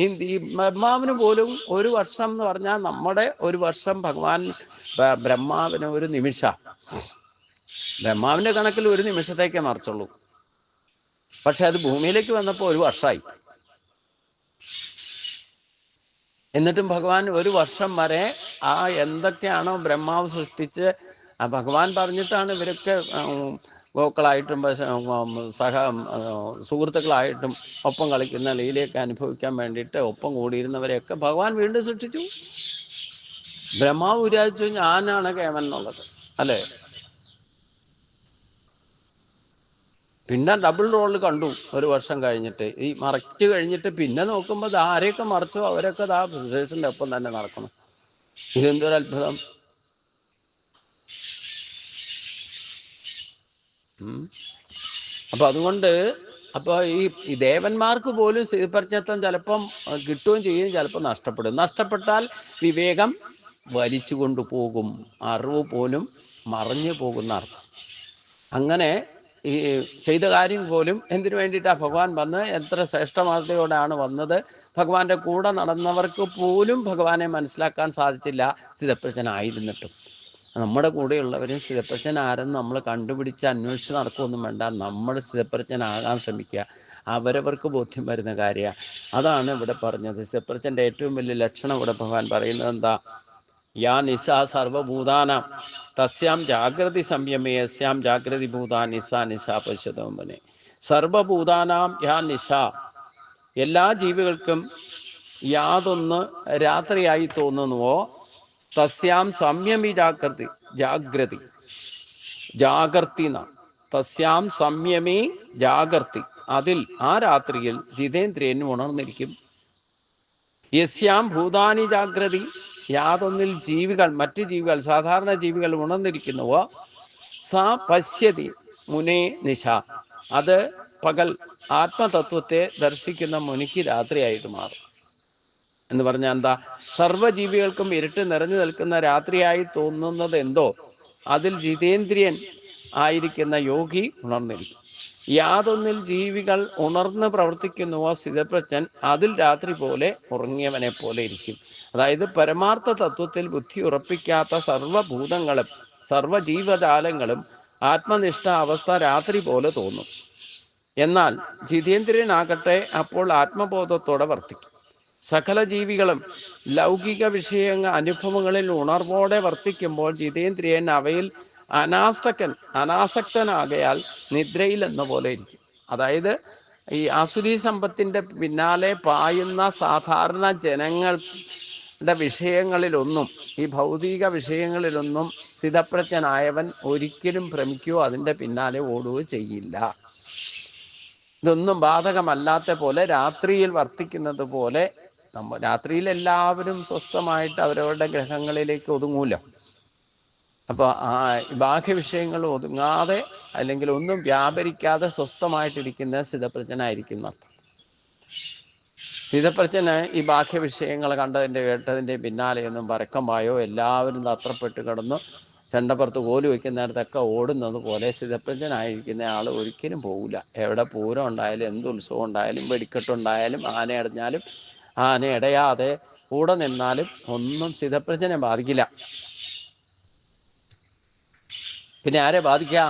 ഈ ബ്രഹ്മാവിന് പോലും 1 വർഷം എന്ന് പറഞ്ഞാൽ നമ്മുടെ 1 വർഷം ഭഗവാൻ ബ്രഹ്മാവിന് 1 നിമിഷം. ബ്രഹ്മാവിൻ്റെ കണക്കിൽ ഒരു നിമിഷത്തേക്കേ മറിച്ചുള്ളൂ. പക്ഷെ അത് ഭൂമിയിലേക്ക് വന്നപ്പോൾ 1 വർഷമായി. എന്നിട്ടും ഭഗവാൻ 1 വർഷം വരെ ആ എന്തൊക്കെയാണോ ബ്രഹ്മാവ് സൃഷ്ടിച്ച് ഭഗവാൻ പറഞ്ഞിട്ടാണ് ഇവരൊക്കെ ഗോക്കളായിട്ടും സുഹൃത്തുക്കളായിട്ടും ഒപ്പം കളിക്കുന്ന ലീലയൊക്കെ അനുഭവിക്കാൻ വേണ്ടിയിട്ട് ഒപ്പം കൂടിയിരുന്നവരെയൊക്കെ ഭഗവാൻ വീണ്ടും സൃഷ്ടിച്ചു. ബ്രഹ്മാവ് വിചാരിച്ചു ഞാനാണ് കേമൻ എന്നുള്ളത്, അല്ലേ? പിന്നെ ഡബിൾ റോള് കണ്ടു 1 വർഷം കഴിഞ്ഞിട്ട്. ഈ മറച്ചു കഴിഞ്ഞിട്ട് പിന്നെ നോക്കുമ്പോൾ ആരെയൊക്കെ മറച്ചോ അവരൊക്കെ ശേഷന്റെ ഒപ്പം തന്നെ നടക്കണം. ഇതെന്തൊരു അത്ഭുതം! അപ്പൊ അതുകൊണ്ട് ഈ ദേവന്മാർക്ക് പോലും സ്ഥിതിപ്രജ്ഞത്വം ചിലപ്പം കിട്ടുകയും ചെയ്യും, ചിലപ്പോൾ നഷ്ടപ്പെടും. നഷ്ടപ്പെട്ടാൽ വിവേകം വലിച്ചു കൊണ്ടുപോകും, അറിവ് പോലും മറഞ്ഞു പോകുന്ന അർത്ഥം. അങ്ങനെ ഈ ചെയ്ത കാര്യം പോലും എന്തിനു വേണ്ടിയിട്ടാണ് ഭഗവാൻ വന്ന്, എത്ര ശ്രേഷ്ഠമാതയോടാണ് വന്നത്. ഭഗവാന്റെ കൂടെ നടന്നവർക്ക് പോലും ഭഗവാനെ മനസ്സിലാക്കാൻ സാധിച്ചില്ല സ്ഥിതപ്രജ്ഞനായിരുന്നിട്ടും. നമ്മുടെ കൂടെയുള്ളവരും സ്ഥിതപ്രജ്ഞനാരെന്ന് നമ്മൾ കണ്ടുപിടിച്ച് അന്വേഷിച്ച് നടക്കുകയൊന്നും വേണ്ട. നമ്മൾ സ്ഥിതപ്രജ്ഞനാകാൻ ശ്രമിക്കുക. അവരവർക്ക് ബോധ്യം വരുന്ന കാര്യമാണ്. അതാണ് ഇവിടെ പറഞ്ഞത്. സ്ഥിതപ്രജ്ഞൻ്റെ ഏറ്റവും വലിയ ലക്ഷണം ഇവിടെ ഭഗവാൻ പറയുന്നത് എന്താ? യാ നിശാ സർവഭൂതാനാം തസ്യാം ജാഗ്രതി സംയമേ യസ്യാം ജാഗ്രതി ഭൂതാ നിശാ പശ്യതോമനെ. സർവഭൂതാനാം യാ നിശ, എല്ലാ ജീവികൾക്കും യാതൊന്ന് രാത്രിയായി തോന്നുന്നുവോ തസ്യാം സംയമി ജാഗ്രതി എന്നാണ്. തസ്യാം സംയമി ജാഗ്രതി, അതിൽ ആ രാത്രിയിൽ ജിതേന്ദ്രിയൻ ഉണർന്നിരിക്കും. യസ്യാം ഭൂതാനി ജാഗ്രതി, യാതൊന്നിൽ ജീവികൾ, മറ്റ് ജീവികൾ, സാധാരണ ജീവികൾ ഉണർന്നിരിക്കുന്നുവോ സാ പശ്യതി മുനേ നിശ, അത് പകൽ ആത്മതത്വത്തെ ദർശിക്കുന്ന മുനിക്ക് രാത്രിയായിട്ട് മാറും. എന്ന് പറഞ്ഞാൽ എന്താ? സർവ്വജീവികൾക്കും ഇരുട്ട് നിറഞ്ഞു നിൽക്കുന്ന രാത്രിയായി തോന്നുന്നത് എന്തോ അതിൽ ജിതേന്ദ്രിയൻ ആയിരിക്കുന്ന യോഗി ഉണർന്നിരിക്കും. യാതൊന്നിൽ ജീവികൾ ഉണർന്ന് പ്രവർത്തിക്കുന്നുവോ സ്ഥിതപ്രജ്ഞൻ, അതിൽ രാത്രി പോലെ ഉറങ്ങിയവനെ പോലെ ഇരിക്കും. അതായത് പരമാർത്ഥ തത്വത്തിൽ ബുദ്ധി ഉറപ്പിക്കാത്ത സർവഭൂതങ്ങളും സർവജീവജാലങ്ങളും ആത്മനിഷ്ഠ അവസ്ഥ രാത്രി പോലെ തോന്നും. എന്നാൽ ജിതേന്ദ്രിയനാകട്ടെ അപ്പോൾ ആത്മബോധത്തോടെ വർത്തിക്കും. സകല ജീവികളും ലൗകിക അനുഭവങ്ങളിൽ ഉണർവോടെ വർത്തിക്കുമ്പോൾ ജിതേന്ദ്രിയൻ അവയിൽ അനാസക്തനാകയാൽ നിദ്രയിൽ എന്ന പോലെ ഇരിക്കും. അതായത് ഈ ആസുരീ സമ്പത്തിൻ്റെ പിന്നാലെ പായുന്ന സാധാരണ ജനങ്ങളുടെ വിഷയങ്ങളിലൊന്നും, ഈ ഭൗതിക വിഷയങ്ങളിലൊന്നും സ്ഥിതപ്രജ്ഞനായവൻ ഒരിക്കലും ഭ്രമിക്കുകയോ അതിൻ്റെ പിന്നാലെ ഓടുകയോ ചെയ്യില്ല. ഇതൊന്നും ബാധകമല്ലാത്ത പോലെ രാത്രിയിൽ വർത്തിക്കുന്നത് പോലെ രാത്രിയിൽ എല്ലാവരും സ്വസ്ഥമായിട്ട് അവരവരുടെ ഗ്രഹങ്ങളിലേക്ക് ഒതുങ്ങൂല. അപ്പോൾ ബാഹ്യ വിഷയങ്ങൾ ഒതുങ്ങാതെ അല്ലെങ്കിൽ ഒന്നും വ്യാപരിക്കാതെ സ്വസ്ഥമായിട്ടിരിക്കുന്ന സ്ഥിതപ്രജ്ഞനായിരിക്കും എന്നർത്ഥം. സ്ഥിതപ്രജ്ഞന് ഈ ബാഹ്യ വിഷയങ്ങൾ കണ്ടതിൻ്റെ കേട്ടതിൻ്റെ പിന്നാലെയൊന്നും പരക്കമായോ എല്ലാവരും തത്രപ്പെട്ട് കിടന്നു ചെണ്ടപ്പുറത്ത് കോല് വയ്ക്കുന്നിടത്തൊക്കെ ഓടുന്നത് പോലെ സ്ഥിതപ്രജ്ഞനായിരിക്കുന്ന ആൾ ഒരിക്കലും പോകില്ല. എവിടെ പൂരം ഉണ്ടായാലും എന്ത് ഉത്സവം ഉണ്ടായാലും വെടിക്കെട്ടുണ്ടായാലും ആന അടഞ്ഞാലും ആന ഇടയാതെ കൂടെ നിന്നാലും ഒന്നും സ്ഥിതപ്രജ്ഞനെ ബാധിക്കില്ല. പിന്നെ ആരെ ബാധിക്കുക?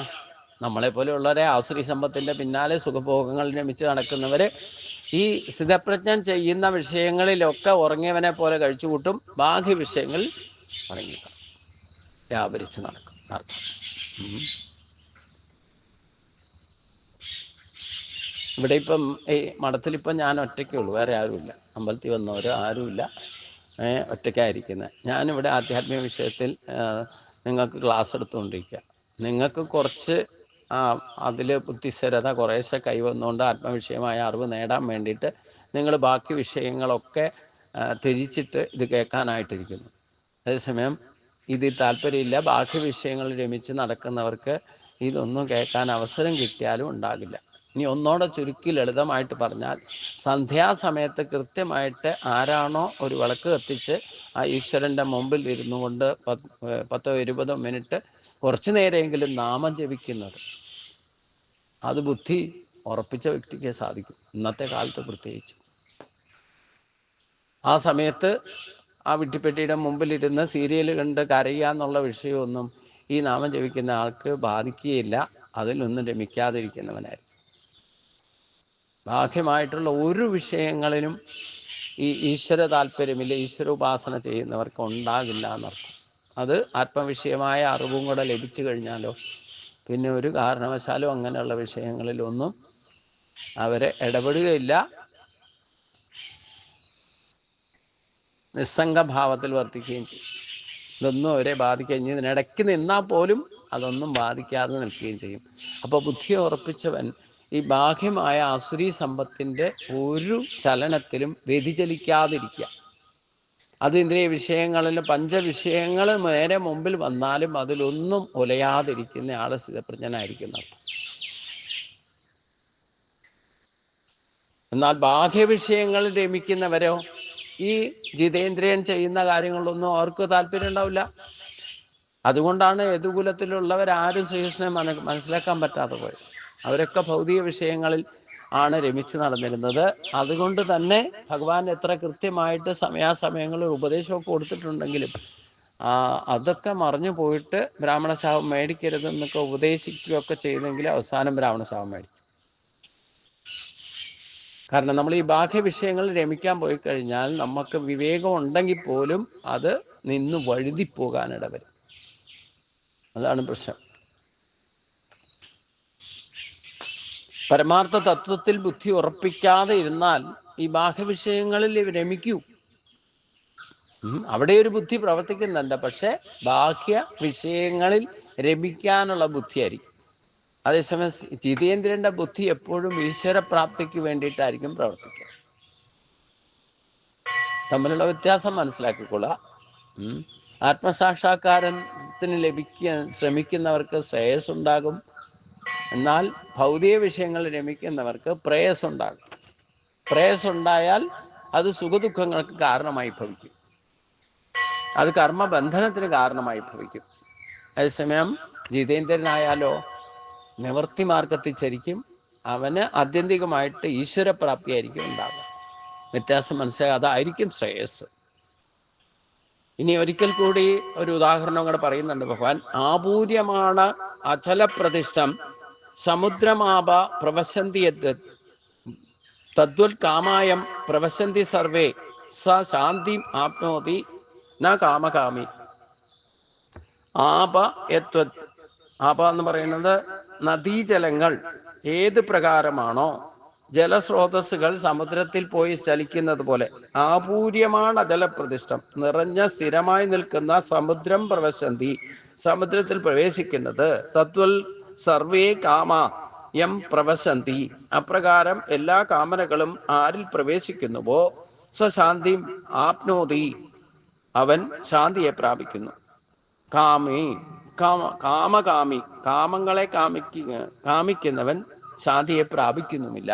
നമ്മളെപ്പോലെയുള്ളവരെ ആസുരി സമ്പത്തിൻ്റെ പിന്നാലെ സുഖഭോഗങ്ങൾ രമിച്ച് നടക്കുന്നവർ ഈ സ്ഥിതപ്രജ്ഞൻ ചെയ്യുന്ന വിഷയങ്ങളിലൊക്കെ ഉറങ്ങിയവനെ പോലെ കഴിച്ചുകൂട്ടും, ബാഹ്യ വിഷയങ്ങളിൽ ഉറങ്ങി വ്യാപരിച്ച് നടക്കും അർത്ഥം. ഇവിടെ ഇപ്പം ഈ മഠത്തിലിപ്പം ഞാൻ ഒറ്റയ്ക്കേ ഉള്ളൂ, വേറെ ആരുമില്ല. അമ്പലത്തിൽ വന്നവർ ആരുമില്ല, ഒറ്റയ്ക്കായിരിക്കുന്നത്. ഞാനിവിടെ ആധ്യാത്മിക വിഷയത്തിൽ നിങ്ങൾക്ക് ക്ലാസ് എടുത്തുകൊണ്ടിരിക്കുക. നിങ്ങൾക്ക് കുറച്ച് അതിൽ ബുദ്ധിസ്ഥിരത കുറേശ്ശെ കൈവന്നുകൊണ്ട് ആത്മവിഷയമായ അറിവ് നേടാൻ വേണ്ടിയിട്ട് നിങ്ങൾ ബാക്കി വിഷയങ്ങളൊക്കെ ത്യജിച്ചിട്ട് ഇത് കേൾക്കാനായിട്ടിരിക്കുന്നു. അതേസമയം ഇതിൽ താല്പര്യമില്ല, ബാക്കി വിഷയങ്ങൾ രമിച്ച് നടക്കുന്നവർക്ക് ഇതൊന്നും കേൾക്കാൻ അവസരം കിട്ടിയാലും ഉണ്ടാകില്ല. ഇനി ഒന്നോടെ ചുരുക്കി ലളിതമായിട്ട് പറഞ്ഞാൽ, സന്ധ്യാസമയത്ത് കൃത്യമായിട്ട് ആരാണോ ഒരു വിളക്ക് കത്തിച്ച് ആ ഈശ്വരൻ്റെ മുമ്പിൽ ഇരുന്നു കൊണ്ട് 10-20 മിനിറ്റ് കുറച്ചു നേരമെങ്കിലും നാമം ജപിക്കുന്നത്, അത് ബുദ്ധി ഉറപ്പിച്ച വ്യക്തിക്ക് സാധിക്കും, ഇന്നത്തെ കാലത്ത് പ്രത്യേകിച്ചു. ആ സമയത്ത് ആ വിട്ടിപ്പെട്ടിയുടെ മുമ്പിലിരുന്ന് സീരിയൽ കണ്ട് കരയുക എന്നുള്ള വിഷയമൊന്നും ഈ നാമം ജപിക്കുന്ന ആൾക്ക് ബാധിക്കുകയില്ല. അതിലൊന്നും രമിക്കാതിരിക്കുന്നവനായിരിക്കും. ബാഹ്യമായിട്ടുള്ള ഒരു വിഷയങ്ങളിലും ഈ ഈശ്വര താല്പര്യമില്ല, ഈശ്വര ഉപാസന ചെയ്യുന്നവർക്ക് ഉണ്ടാകില്ല എന്നർത്ഥം. അത് ആത്മവിഷയമായ അറിവും കൂടെ ലഭിച്ചു കഴിഞ്ഞാലോ പിന്നെ ഒരു കാരണവശാലും അങ്ങനെയുള്ള വിഷയങ്ങളിലൊന്നും അവരെ ഇടപെടുകയില്ല. നിസ്സംഗഭാവത്തിൽ വർത്തിക്കുകയും ചെയ്യും. ഇതൊന്നും അവരെ ബാധിക്കുകയും ചെയ്യും. ഇതിനിടയ്ക്ക് നിന്നാൽ പോലും അതൊന്നും ബാധിക്കാതെ നിൽക്കുകയും ചെയ്യും. അപ്പോൾ ബുദ്ധിയെ ഉറപ്പിച്ചവൻ ഈ ബാഹ്യമായ ആസുരീ സമ്പത്തിൻ്റെ ഒരു ചലനത്തിലും വ്യതിചലിക്കാതിരിക്കുക. അത് ഇന്ദ്രിയ വിഷയങ്ങളിൽ പഞ്ചവിഷയങ്ങൾ നേരെ മുമ്പിൽ വന്നാലും അതിലൊന്നും ഉലയാതിരിക്കുന്ന ആള് സ്ഥിതപ്രജ്ഞനായിരിക്കും അർത്ഥം. എന്നാൽ ബാഹ്യവിഷയങ്ങളിൽ രമിക്കുന്നവരോ ഈ ജിതേന്ദ്രിയൻ ചെയ്യുന്ന കാര്യങ്ങളൊന്നും അവർക്ക് താല്പര്യം ഉണ്ടാവില്ല. അതുകൊണ്ടാണ് യദുകുലത്തിലുള്ളവരാരും ശ്രീകൃഷ്ണനെ മനസ്സിലാക്കാൻ പറ്റാതെ പോയത്. അവരൊക്കെ ഭൗതിക വിഷയങ്ങളിൽ ആണ് രമിച്ച് നടന്നിരുന്നത്. അതുകൊണ്ട് തന്നെ ഭഗവാൻ എത്ര കൃത്യമായിട്ട് സമയാസമയങ്ങളിൽ ഉപദേശമൊക്കെ കൊടുത്തിട്ടുണ്ടെങ്കിലും അതൊക്കെ മറിഞ്ഞു പോയിട്ട് ബ്രാഹ്മണശാപം മേടിക്കരുതെന്നൊക്കെ ഉപദേശിക്കുകയൊക്കെ ചെയ്തെങ്കിൽ അവസാനം ബ്രാഹ്മണശാപം മേടിക്കും. കാരണം നമ്മൾ ഈ ബാഹ്യ വിഷയങ്ങളിൽ രമിക്കാൻ പോയി കഴിഞ്ഞാൽ നമുക്ക് വിവേകം ഉണ്ടെങ്കിൽ പോലും അത് നിന്ന് വഴുതിപ്പോകാനിട വരും. അതാണ് പ്രശ്നം. പരമാർത്ഥ തത്വത്തിൽ ബുദ്ധി ഉറപ്പിക്കാതെ ഇരുന്നാൽ ഈ ബാഹ്യവിഷയങ്ങളിൽ രമിക്കൂ. അവിടെ ഒരു ബുദ്ധി പ്രവർത്തിക്കുന്നുണ്ട്, പക്ഷെ ബാഹ്യ വിഷയങ്ങളിൽ രമിക്കാനുള്ള ബുദ്ധിയായിരിക്കും. അതേസമയം ജിതേന്ദ്രന്റെ ബുദ്ധി എപ്പോഴും ഈശ്വരപ്രാപ്തിക്ക് വേണ്ടിയിട്ടായിരിക്കും പ്രവർത്തിക്കുക. തമ്മിലുള്ള വ്യത്യാസം മനസ്സിലാക്കിക്കൊള്ളുക. ആത്മസാക്ഷാത്കാരത്തിന് ശ്രമിക്കുന്നവർക്ക് ശ്രേയസ് ഉണ്ടാകും. എന്നാൽ ഭൗതിക വിഷയങ്ങളിൽ രമിക്കുന്നവർക്ക് പ്രേയസ് ഉണ്ടാകും. പ്രേയസ് ഉണ്ടായാൽ അത് സുഖദുഃഖങ്ങൾക്ക് കാരണമായി ഭവിക്കും. അത് കർമ്മബന്ധനത്തിന് കാരണമായി ഭവിക്കും. അതേസമയം ജിതേന്ദ്രനായാലോ നിവർത്തി മാർഗത്തിൽ ചരിക്കും. അവന് ആത്യന്തികമായിട്ട് ഈശ്വരപ്രാപ്തിയായിരിക്കും ഉണ്ടാകുക. വ്യത്യാസം മനസ്സിലാക്കുക. അതായിരിക്കും ശ്രേയസ്. ഇനി ഒരിക്കൽ കൂടി ഒരു ഉദാഹരണം കൂടെ പറയുന്നുണ്ട് ഭഗവാൻ. ആപൂര്യമാണ് അചലപ്രതിഷ്ഠം സമുദ്രമാപ പ്രവശന്തി തദ്വൽ കാമായം പ്രവശന്തി സർവേ സ ശാന്തി ആപ്നോതി ന കാമകാമി. ആപ യത്വത്. ആപ എന്ന് പറയുന്നത് നദീജലങ്ങൾ ഏത് പ്രകാരമാണോ ജലസ്രോതസ്സുകൾ സമുദ്രത്തിൽ പോയി ചലിക്കുന്നത് പോലെ ആപൂര്യമാണ് അജലപ്രതിഷ്ഠം. നിറഞ്ഞ സ്ഥിരമായി നിൽക്കുന്ന സമുദ്രം പ്രവശന്തി, സമുദ്രത്തിൽ പ്രവേശിക്കുന്നത്. തത്വൽ സർവേ കാമ യം പ്രവശന്തി. അപ്രകാരം എല്ലാ കാമനകളും ആരിൽ പ്രവേശിക്കുന്നുവോ സ്വശാന്തി ആപ്നോതി, അവൻ ശാന്തിയെ പ്രാപിക്കുന്നു. കാമി കാമകാമി, കാമങ്ങളെ കാമിക്കുന്നവൻ ശാന്തിയെ പ്രാപിക്കുന്നുമില്ല.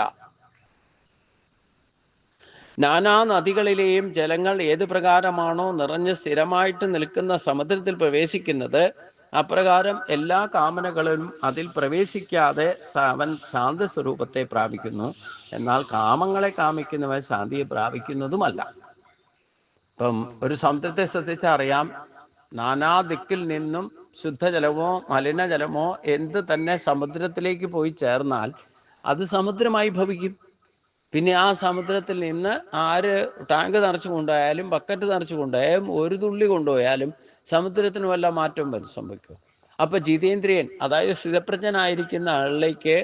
നാനാ നദികളിലെയും ജലങ്ങൾ ഏത് പ്രകാരമാണോ നിറഞ്ഞ് സ്ഥിരമായിട്ട് നിൽക്കുന്ന സമുദ്രത്തിൽ പ്രവേശിക്കുന്നത്, അപ്രകാരം എല്ലാ കാമനകളും അതിൽ പ്രവേശിക്കാതെ അവൻ ശാന്ത സ്വരൂപത്തെ പ്രാപിക്കുന്നു. എന്നാൽ കാമങ്ങളെ കാമിക്കുന്നവൻ ശാന്തിയെ പ്രാപിക്കുന്നതുമല്ല. ഇപ്പം ഒരു സമുദ്രത്തെ ശ്രദ്ധിച്ചറിയാം. നാനാ ദിക്കിൽ നിന്നും ശുദ്ധജലമോ മലിനജലമോ എന്ത് തന്നെ സമുദ്രത്തിലേക്ക് പോയി ചേർന്നാൽ അത് സമുദ്രമായി ഭവിക്കും. പിന്നെ ആ സമുദ്രത്തിൽ നിന്ന് ആര് ടാങ്ക് നിറച്ചു കൊണ്ടുപോയാലും ബക്കറ്റ് നിറച്ചു കൊണ്ടുപോയാലും ഒരു തുള്ളി കൊണ്ടുപോയാലും സമുദ്രത്തിന് വല്ല മാറ്റം സംഭവിക്കും. അപ്പൊ ജിതേന്ദ്രിയൻ, അതായത് സ്ഥിതപ്രജ്ഞനായിരിക്കുന്ന ആളിലേക്ക്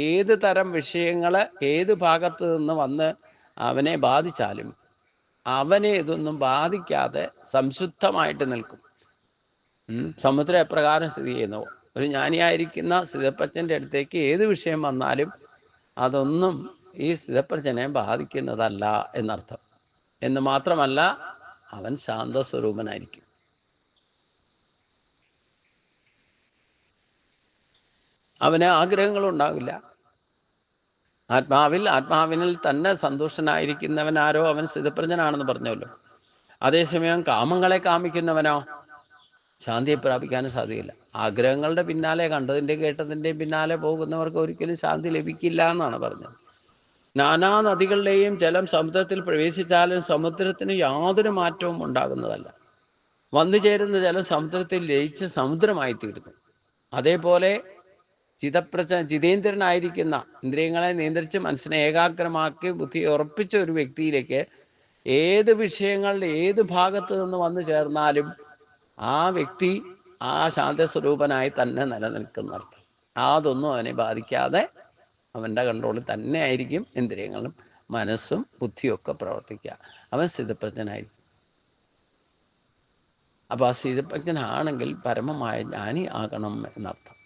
ഏത് തരം വിഷയങ്ങൾ ഏത് ഭാഗത്ത് നിന്ന് വന്ന് അവനെ ബാധിച്ചാലും അവനെ ഇതൊന്നും ബാധിക്കാതെ സംശുദ്ധമായിട്ട് നിൽക്കും. സമുദ്രം എപ്രകാരം സ്ഥിതി ചെയ്യുന്നു, ഒരു ജ്ഞാനിയായിരിക്കുന്ന സ്ഥിതപ്രജ്ഞന്റെ അടുത്തേക്ക് ഏത് വിഷയം വന്നാലും അതൊന്നും ഈ സ്ഥിതപ്രജ്ഞനെ ബാധിക്കുന്നതല്ല എന്നർത്ഥം. എന്ന് മാത്രമല്ല, അവൻ ശാന്തസ്വരൂപനായിരിക്കും. അവന് ആഗ്രഹങ്ങളുണ്ടാവില്ല. ആത്മാവിനിൽ തന്നെ സന്തുഷ്ടനായിരിക്കുന്നവനാരോ അവൻ സ്ഥിതപ്രജ്ഞനാണെന്ന് പറഞ്ഞല്ലോ. അതേസമയം കാമങ്ങളെ കാമിക്കുന്നവനോ ശാന്തിയെ പ്രാപിക്കാനും സാധ്യതയില്ല. ആഗ്രഹങ്ങളുടെ പിന്നാലെ, കണ്ടതിൻ്റെ കേട്ടതിൻ്റെയും പിന്നാലെ പോകുന്നവർക്ക് ഒരിക്കലും ശാന്തി ലഭിക്കില്ല എന്നാണ് പറഞ്ഞത്. നാനാ നദികളിലെയും ജലം സമുദ്രത്തിൽ പ്രവേശിച്ചാലും സമുദ്രത്തിന് യാതൊരു മാറ്റവും ഉണ്ടാകുന്നതല്ല. വന്നു ചേരുന്ന ജലം സമുദ്രത്തിൽ ലയിച്ച് സമുദ്രമായി തീരുന്നു. അതേപോലെ ജിതേന്ദ്രനായിരിക്കുന്ന, ഇന്ദ്രിയങ്ങളെ നിയന്ത്രിച്ച് മനസ്സിനെ ഏകാഗ്രമാക്കി ബുദ്ധിയെ ഉറപ്പിച്ച ഒരു വ്യക്തിയിലേക്ക് ഏത് വിഷയങ്ങളുടെ ഏത് ഭാഗത്ത് നിന്ന് വന്നു ചേർന്നാലും ആ വ്യക്തി ആ ശാന്തസ്വരൂപനായി തന്നെ നിലനിൽക്കുന്നർത്ഥം. അതൊന്നും അവനെ ബാധിക്കാതെ അവൻ്റെ കൺട്രോളിൽ തന്നെ ആയിരിക്കും ഇന്ദ്രിയങ്ങളും മനസ്സും ബുദ്ധിയും ഒക്കെ പ്രവർത്തിക്കുക. അവൻ സ്ഥിതപ്രജ്ഞനായിരിക്കും. അപ്പോൾ ആ സ്ഥിതപ്രജ്ഞനാണെങ്കിൽ പരമമായ ജ്ഞാനി ആകണം എന്നർത്ഥം.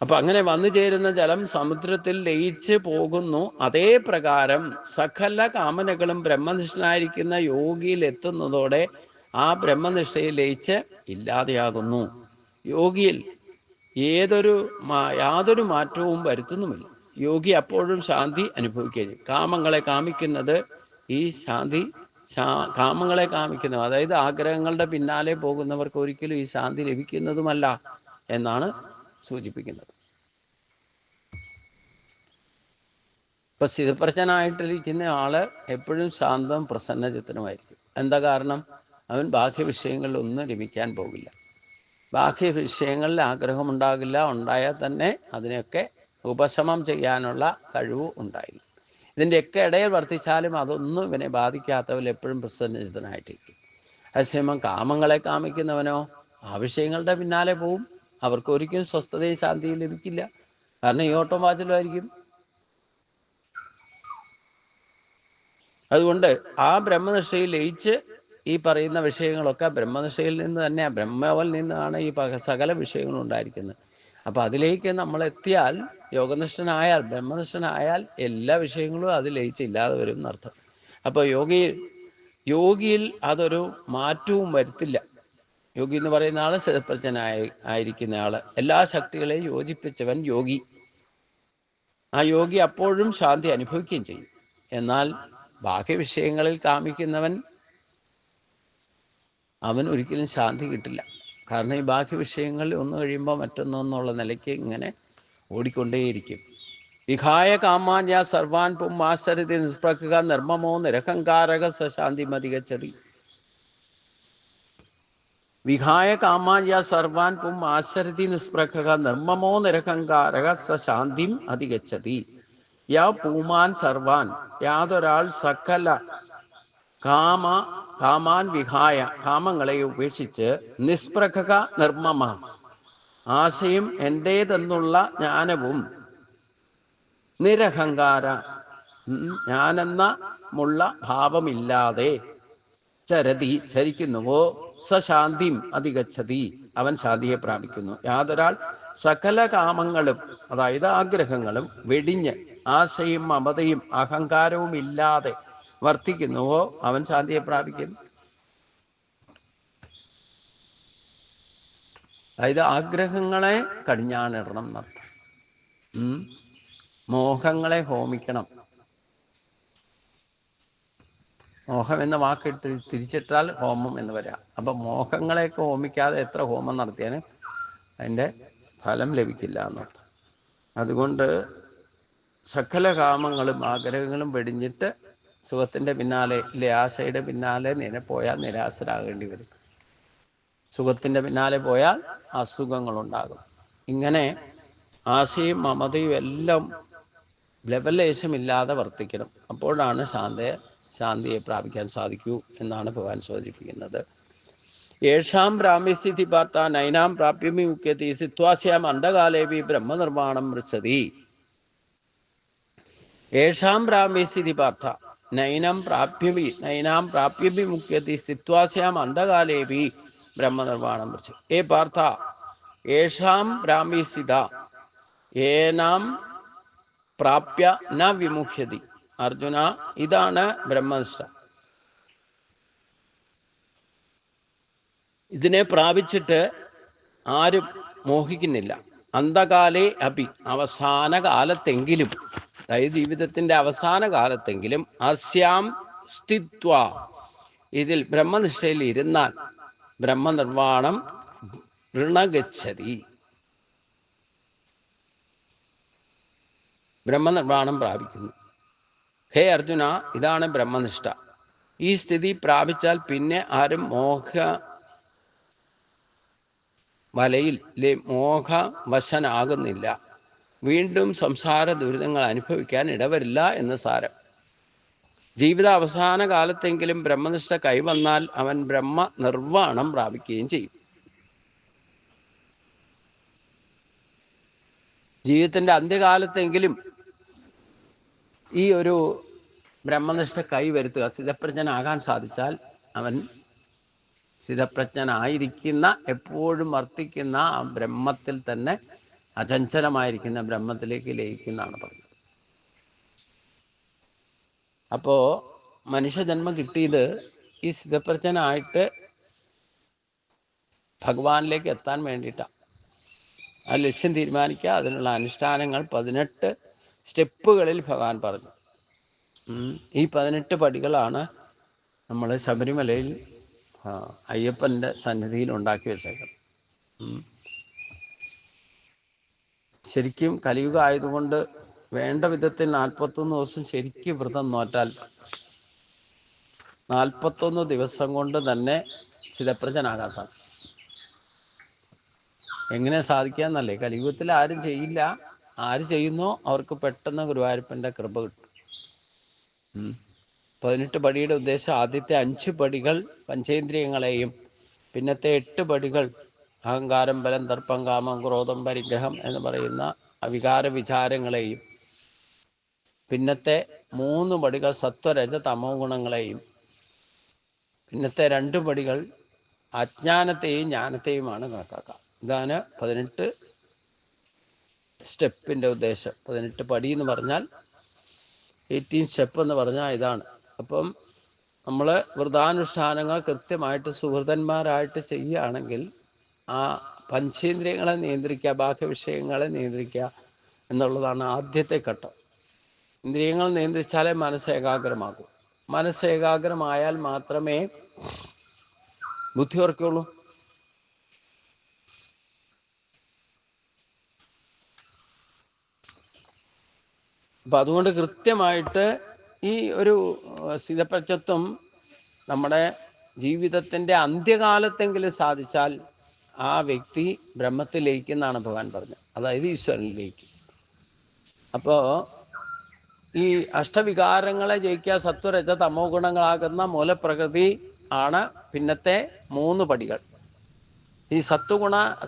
അപ്പൊ അങ്ങനെ വന്നു ചേരുന്ന ജലം സമുദ്രത്തിൽ ലയിച്ച് പോകുന്നു. അതേ പ്രകാരം സകല കാമനകളും ബ്രഹ്മനിഷ്ഠനായിരിക്കുന്ന യോഗിയിൽ എത്തുന്നതോടെ ആ ബ്രഹ്മനിഷ്ഠയിൽ ലയിച്ച് ഇല്ലാതെയാകുന്നു. യോഗിയിൽ യാതൊരു മാറ്റവും വരുത്തുന്നുമില്ല. യോഗി അപ്പോഴും ശാന്തി അനുഭവിക്കുകയും ചെയ്യും. കാമങ്ങളെ കാമിക്കുന്നത് ഈ ശാന്തി കാമങ്ങളെ കാമിക്കുന്നത്, അതായത് ആഗ്രഹങ്ങളുടെ പിന്നാലെ പോകുന്നവർക്ക് ഒരിക്കലും ഈ ശാന്തി ലഭിക്കുന്നതുമല്ല എന്നാണ് സൂചിപ്പിക്കുന്നത്. ഇപ്പൊ സ്ഥിതപ്രജ്ഞനായിട്ടിരിക്കുന്ന ആള് എപ്പോഴും ശാന്തം പ്രസന്നചിത്തനുമായിരിക്കും. എന്താ കാരണം? അവൻ ബാഹ്യ വിഷയങ്ങളിൽ ഒന്നും ലഭിക്കാൻ പോകില്ല. ബാഹ്യ വിഷയങ്ങളിൽ ആഗ്രഹമുണ്ടാകില്ല. ഉണ്ടായാൽ തന്നെ അതിനെയൊക്കെ ഉപശമം ചെയ്യാനുള്ള കഴിവ് ഉണ്ടായിരിക്കും. ഇതിൻ്റെയൊക്കെ ഇടയിൽ വർദ്ധിച്ചാലും അതൊന്നും ഇവനെ ബാധിക്കാത്തവൻ എപ്പോഴും പ്രസന്നചിത്തനായിട്ടിരിക്കും. അതേസമയം കാമങ്ങളെ കാമിക്കുന്നവനോ ആ വിഷയങ്ങളുടെ പിന്നാലെ പോവും. അവർക്ക് ഒരിക്കലും സ്വസ്ഥതയും ശാന്തിയും ലഭിക്കില്ല. കാരണം ഈ ഓട്ടം വാച്ചിലുമായിരിക്കും. അതുകൊണ്ട് ആ ബ്രഹ്മനിഷ്ഠയിൽ ലയിച്ച് ഈ പറയുന്ന വിഷയങ്ങളൊക്കെ ബ്രഹ്മനിഷ്ഠയിൽ നിന്ന് തന്നെ, ബ്രഹ്മവൽ നിന്നാണ് ഈ സകല വിഷയങ്ങളും ഉണ്ടായിരിക്കുന്നത്. അപ്പം അതിലേക്ക് നമ്മൾ എത്തിയാൽ, യോഗനിഷ്ഠനായാൽ, ബ്രഹ്മനിഷ്ഠനായാൽ എല്ലാ വിഷയങ്ങളും അത് ലയിച്ചില്ലാതെ വരും എന്നർത്ഥം. അപ്പോൾ യോഗിയിൽ അതൊരു മാറ്റവും വരുത്തില്ല. യോഗി എന്ന് പറയുന്ന ആള് സ്ഥിതപ്രജ്ഞനായിരിക്കുന്ന ആള്, എല്ലാ ശക്തികളെയും യോജിപ്പിച്ചവൻ യോഗി. ആ യോഗി അപ്പോഴും ശാന്തി അനുഭവിക്കുകയും ചെയ്യും. എന്നാൽ ബാഹ്യ വിഷയങ്ങളിൽ കാമിക്കുന്നവൻ അവൻ ഒരിക്കലും ശാന്തി കിട്ടില്ല. കാരണം ഈ ബാഹ്യ വിഷയങ്ങളിൽ ഒന്ന് കഴിയുമ്പോൾ മറ്റൊന്നെന്നുള്ള നിലയ്ക്ക് ഇങ്ങനെ ഓടിക്കൊണ്ടേയിരിക്കും. വിഹായ കാമാൻ യാ സർവാൻ പുംആസരതി നിസ്പൃഹഃ നിർമ്മമോ നിരഹങ്കാരക സ ശാന്തിമതി ഗച്ഛതി. വിഹായ കാമാൻ യാ സർവാൻ പുംആസരതി നിസ്പൃഹഃ നിർമ്മമോ നിരഹങ്കാരക സ ശാന്തിം അധിഗച്ഛതി. യാ പൂമാൻ സർവാൻ, യാതൊരാൾ സകല കാമാൻ വിഹായ, കാമങ്ങളെ ഉപേക്ഷിച്ച്, നിസ്പൃഹഃ നിർമ്മമ, ആശയും എൻ്റേതെന്നുള്ള ജ്ഞാനവും, നിരഹങ്കാര, ഞാനെന്ന ഭാവമില്ലാതെ, ചരിക്കുന്നുവോ സശാന്തിം അധിഗച്ഛതി, അവൻ ശാന്തിയെ പ്രാപിക്കുന്നു. യാതൊരാൾ സകല കാമങ്ങളും, അതായത് ആഗ്രഹങ്ങളും വെടിഞ്ഞ് ആശയും മമതയും അഹങ്കാരവും ഇല്ലാതെ വർത്തിക്കുന്നുവോ അവൻ ശാന്തിയെ പ്രാപിക്കും. അതായത് ആഗ്രഹങ്ങളെ കടിഞ്ഞാണിടണം എന്നർത്ഥം. മോഹങ്ങളെ ഹോമിക്കണം. മോഹം എന്ന വാക്കിട്ട് തിരിച്ചിട്ടാൽ ഹോമം എന്ന് വരാം. അപ്പം മോഹങ്ങളെയൊക്കെ ഹോമിക്കാതെ എത്ര ഹോമം നടത്തിയാലും അതിൻ്റെ ഫലം ലഭിക്കില്ല എന്നർത്ഥം. അതുകൊണ്ട് സകല കാമങ്ങളും ആഗ്രഹങ്ങളും വെടിഞ്ഞിട്ട് സുഖത്തിൻ്റെ പിന്നാലെ, ഇല്ലേ, ആശയുടെ പിന്നാലെ പോയാൽ നിരാശരാകേണ്ടി വരും. സുഖത്തിൻ്റെ പിന്നാലെ പോയാൽ അസുഖങ്ങളുണ്ടാകും. ഇങ്ങനെ ആശയും മമതയും എല്ലാം ലവലേശമില്ലാതെ വർത്തിക്കണം. അപ്പോഴാണ് ശാന്തിയെ പ്രാപിക്കാൻ സാധിക്കൂ എന്നാണ് ഭഗവാൻ സൂചിപ്പിക്കുന്നത്. യേഷാം ബ്രാഹ്മ്യസ്ഥിതി പാർത്ത നൈനാം പ്രാപ്യമി മുഖ്യതി സിത്വാസ്യാം അന്ധകാലേവി ബ്രഹ്മനിർമ്മാണം പൃച്ഛതി. യേഷാം ബ്രാഹ്മ്യസ്ഥിതി പാർത്ത നൈനാം പ്രാപ്യമി മുഖ്യതി സിത്വാസ്യാം അന്ധകാലേവി ബ്രഹ്മനിർമ്മാണം പൃച്ഛതി. ഏ പാർത്ഥ, യേഷാം ബ്രാഹ്മ്യസ്ഥിത ഏനാം പ്രാപ്യ ന വിമുഹ്യതി. അർജുന, ഇതാണ് ബ്രഹ്മനിഷ്ഠ. ഇതിനെ പ്രാപിച്ചിട്ട് ആരും മോഹിക്കുന്നില്ല. അന്ധകാലേ അപി, അവസാന കാലത്തെങ്കിലും, അതായത് ജീവിതത്തിന്റെ അവസാന കാലത്തെങ്കിലും, അസ്യാം സ്ഥിത്വ, ഇതിൽ ബ്രഹ്മനിഷ്ഠയിൽ ഇരുന്നാൽ ബ്രഹ്മനിർവാണം ഋണഗച്ഛതി, ബ്രഹ്മനിർവാണം പ്രാപിക്കുന്നു. ഹേ അർജുന, ഇതാണ് ബ്രഹ്മനിഷ്ഠ. ഈ സ്ഥിതി പ്രാപിച്ചാൽ പിന്നെ ആരും മോഹവശനാകുന്നില്ല. വീണ്ടും സംസാര ദുരിതങ്ങൾ അനുഭവിക്കാൻ ഇടവരില്ല എന്ന് സാരം. ജീവിത അവസാന കാലത്തെങ്കിലും ബ്രഹ്മനിഷ്ഠ കൈവന്നാൽ അവൻ ബ്രഹ്മ നിർവ്വാണം പ്രാപിക്കുകയും ചെയ്യും. ജീവിതത്തിൻ്റെ അന്ത്യകാലത്തെങ്കിലും ഈ ഒരു ബ്രഹ്മനിഷ്ഠ കൈവരുത്തുക, സ്ഥിതപ്രജ്ഞനാകാൻ സാധിച്ചാൽ അവൻ സ്ഥിതപ്രജ്ഞനായിരിക്കുന്ന, എപ്പോഴും വർത്തിക്കുന്ന ആ ബ്രഹ്മത്തിൽ തന്നെ, അചഞ്ചലമായിരിക്കുന്ന ബ്രഹ്മത്തിലേക്ക് ലയിക്കുന്നതാണ് പറഞ്ഞത്. അപ്പോൾ മനുഷ്യജന്മം കിട്ടിയത് ഈ സ്ഥിതപ്രജ്ഞനായിട്ട് ഭഗവാനിലേക്ക് എത്താൻ വേണ്ടിയിട്ടാണ്. ആ ലക്ഷ്യം തീരുമാനിക്കുക, അതിനുള്ള അനുഷ്ഠാനങ്ങൾ 18 സ്റ്റെപ്പുകളിൽ ഭഗവാൻ പറഞ്ഞു. ഈ 18 പടികളാണ് നമ്മൾ ശബരിമലയിൽ അയ്യപ്പൻ്റെ സന്നിധിയിൽ ഉണ്ടാക്കി വെച്ചേക്കുന്നത്. ശരിക്കും കലിയുഗം ആയതുകൊണ്ട് വേണ്ട വിധത്തിൽ 41 ദിവസം ശരിക്കും വ്രതം നോറ്റാൽ 41 ദിവസം കൊണ്ട് തന്നെ സ്ഥിതപ്രജ്ഞനാകാൻ സാധിക്കും. എങ്ങനെ സാധിക്കാന്നല്ലേ? കലിയുഗത്തിൽ ആരും ചെയ്യില്ല. ആര് ചെയ്യുന്നോ അവർക്ക് പെട്ടെന്ന് ഗുരുവായൂരപ്പൻ്റെ കൃപ കിട്ടും. 18 പടിയുടെ ഉദ്ദേശം ആദ്യത്തെ 5 പടികൾ പഞ്ചേന്ദ്രിയങ്ങളെയും, പിന്നത്തെ 8 പടികൾ അഹങ്കാരം, ബലം, ദർപ്പം, കാമം, ക്രോധം, പരിഗ്രഹം എന്ന് പറയുന്ന അവികാര വിചാരങ്ങളെയും, പിന്നത്തെ 3 പടികൾ സത്വരജ തമോ ഗുണങ്ങളെയും, പിന്നത്തെ 2 പടികൾ അജ്ഞാനത്തെയും ജ്ഞാനത്തെയുമാണ് കണക്കാക്കുക. ഇതാണ് 18 സ്റ്റെപ്പിൻ്റെ ഉദ്ദേശം. 18 പടി എന്ന് പറഞ്ഞാൽ 18 സ്റ്റെപ്പ് എന്ന് പറഞ്ഞാൽ ഇതാണ്. അപ്പം നമ്മൾ വ്രതാനുഷ്ഠാനങ്ങൾ കൃത്യമായിട്ട് സുഹൃതന്മാരായിട്ട് ചെയ്യുകയാണെങ്കിൽ ആ പഞ്ചേന്ദ്രിയങ്ങളെ നിയന്ത്രിക്കുക, ബാഹ്യവിഷയങ്ങളെ നിയന്ത്രിക്കുക എന്നുള്ളതാണ് ആദ്യത്തെ ഘട്ടം. ഇന്ദ്രിയങ്ങൾ നിയന്ത്രിച്ചാലേ മനസ്സ് ഏകാഗ്രമാകൂ. മനസ്സ് ഏകാഗ്രമായാൽ മാത്രമേ ബുദ്ധി ഉറക്കുള്ളൂ. അപ്പം അതുകൊണ്ട് കൃത്യമായിട്ട് ഈ ഒരു സ്ഥിതപ്രജ്ഞത്വം നമ്മുടെ ജീവിതത്തിൻ്റെ അന്ത്യകാലത്തെങ്കിലും സാധിച്ചാൽ ആ വ്യക്തി ബ്രഹ്മത്തിൽ ലയിക്കുന്നതാണ് ഭഗവാൻ പറഞ്ഞത്, അതായത് ഈശ്വരനിലേക്ക്. അപ്പോൾ ഈ അഷ്ടവികാരങ്ങളെ ജയിക്കുക, സത്വരജ തമോ ഗുണങ്ങളാകുന്ന മൂലപ്രകൃതി ആണ് പിന്നത്തെ 3 പടികൾ. ഈ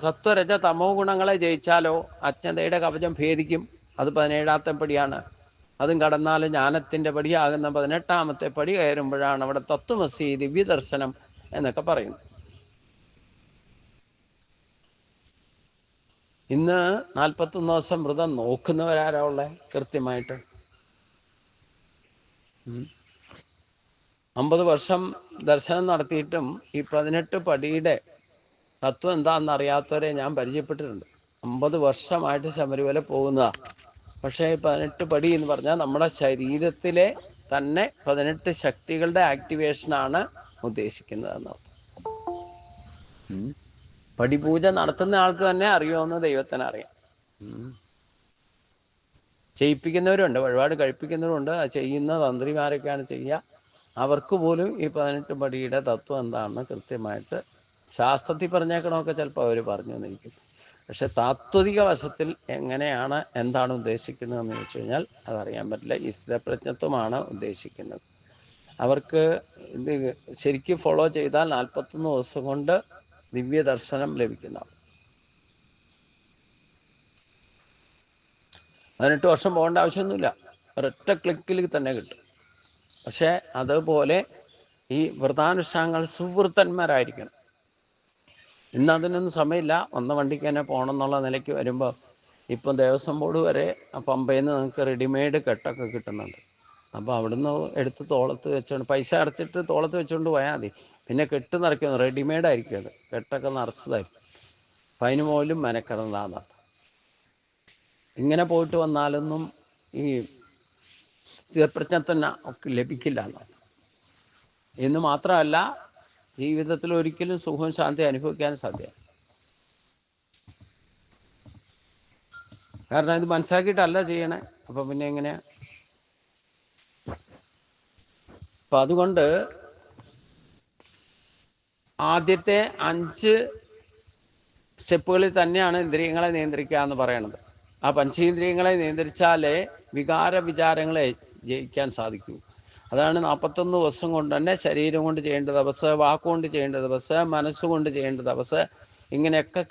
സത്വരജ തമോ ഗുണങ്ങളെ ജയിച്ചാലോ അജ്ഞതയുടെ കവചം ഭേദിക്കും. അത് 17ാമത്തെ പടിയാണ്. അതും കടന്നാൽ ജ്ഞാനത്തിൻ്റെ പടിയാകുന്ന 18ാമത്തെ പടി കയറുമ്പോഴാണ് അവിടെ തത്വമസി, ദിവ്യദർശനം എന്നൊക്കെ പറയുന്നത്. ഇന്ന് 41 ദിവസം വ്രതം നോക്കുന്നവരാരാ ഉള്ളത്? കൃത്യമായിട്ട് 50 വർഷം ദർശനം നടത്തിയിട്ടും ഈ 18 പടിയുടെ തത്വം എന്താണെന്ന് അറിയാത്തവരെ ഞാൻ പരിചയപ്പെട്ടിട്ടുണ്ട്. 50 വർഷമായിട്ട് ശബരിമല പോകുന്നതാണ്. പക്ഷേ 18 പടി എന്ന് പറഞ്ഞാൽ നമ്മുടെ ശരീരത്തിലെ തന്നെ 18 ശക്തികളുടെ ആക്ടിവേഷനാണ് ഉദ്ദേശിക്കുന്നത് എന്നർത്ഥം. പടിപൂജ നടത്തുന്ന ആൾക്ക് തന്നെ അറിയുമെന്ന് ദൈവത്തിന് അറിയാം. ചെയ്യിപ്പിക്കുന്നവരുണ്ട്, വഴിപാട് കഴിപ്പിക്കുന്നവരുണ്ട്. അത് ചെയ്യുന്ന തന്ത്രിമാരൊക്കെയാണ് ചെയ്യുക. അവർക്ക് പോലും ഈ 18 പടിയുടെ തത്വം എന്താണെന്ന് കൃത്യമായിട്ട് ശാസ്ത്രത്തിൽ പറഞ്ഞേക്കണമൊക്കെ ചിലപ്പോൾ അവർ പറഞ്ഞു എന്നിരിക്കും. പക്ഷെ താത്വിക വശത്തിൽ എങ്ങനെയാണ്, എന്താണ് ഉദ്ദേശിക്കുന്നതെന്ന് ചോദിച്ചു കഴിഞ്ഞാൽ അതറിയാൻ പറ്റില്ല. ഈ സ്ഥിതപ്രജ്ഞത്വമാണ് ഉദ്ദേശിക്കുന്നത്. അവർക്ക് ഇത് ശരിക്കും ഫോളോ ചെയ്താൽ 41 ദിവസം കൊണ്ട് ദിവ്യ ദർശനം ലഭിക്കുന്നതാണ്. 18 വർഷം പോകേണ്ട ആവശ്യമൊന്നുമില്ല, ഒരൊറ്റ ക്ലിക്കിൽ തന്നെ കിട്ടും. പക്ഷേ അതുപോലെ ഈ വ്രതാനുഷ്ഠാനങ്ങൾ സുവൃത്തന്മാരായിരിക്കണം. ഇന്ന് അതിനൊന്നും സമയമില്ല. വന്ന വണ്ടിക്ക് തന്നെ പോകണം എന്നുള്ള നിലയ്ക്ക് വരുമ്പോൾ ഇപ്പം ദേവസ്വം ബോർഡ് വരെ പമ്പയിൽ നിന്ന് നിങ്ങൾക്ക് റെഡിമെയ്ഡ് കെട്ടൊക്കെ കിട്ടുന്നുണ്ട്. അപ്പോൾ അവിടുന്ന് എടുത്ത് തോളത്ത് വെച്ചുകൊണ്ട്, പൈസ അടച്ചിട്ട് തോളത്ത് വെച്ചുകൊണ്ട് പോയാൽ മതി. പിന്നെ കെട്ട് നിറയ്ക്കുന്നു, റെഡിമെയ്ഡ് ആയിരിക്കും. അത് കെട്ടൊക്കെ നിറച്ചതായിരിക്കും. അപ്പം അതിന് പോലും മെനക്കിടന്നതാണെന്നർത്ഥം. ഇങ്ങനെ പോയിട്ട് വന്നാലൊന്നും ഈ സ്ഥിരപ്രജ്ഞത്വം ഒക്കെ ലഭിക്കില്ല എന്നർത്ഥം. എന്ന് മാത്രമല്ല, ജീവിതത്തിൽ ഒരിക്കലും സുഖവും ശാന്തി അനുഭവിക്കാൻ സാധ്യത. കാരണം ഇത് മനസ്സിലാക്കിയിട്ടല്ല ചെയ്യണേ. അപ്പം പിന്നെ എങ്ങനെയാ? അപ്പം അതുകൊണ്ട് ആദ്യത്തെ 5 സ്റ്റെപ്പുകളിൽ തന്നെയാണ് ഇന്ദ്രിയങ്ങളെ നിയന്ത്രിക്കുക എന്ന് പറയുന്നത്. ആ പഞ്ചേന്ദ്രിയങ്ങളെ നിയന്ത്രിച്ചാലേ വികാര വിചാരങ്ങളെ ജയിക്കാൻ സാധിക്കൂ. അതാണ് 41 ദിവസം കൊണ്ട് തന്നെ ശരീരം കൊണ്ട് ചെയ്യേണ്ട തപസ്, വാക്കുകൊണ്ട് ചെയ്യേണ്ട തപസ്, മനസ്സുകൊണ്ട് ചെയ്യേണ്ട തപസ്, ഇങ്ങനെയൊക്കെ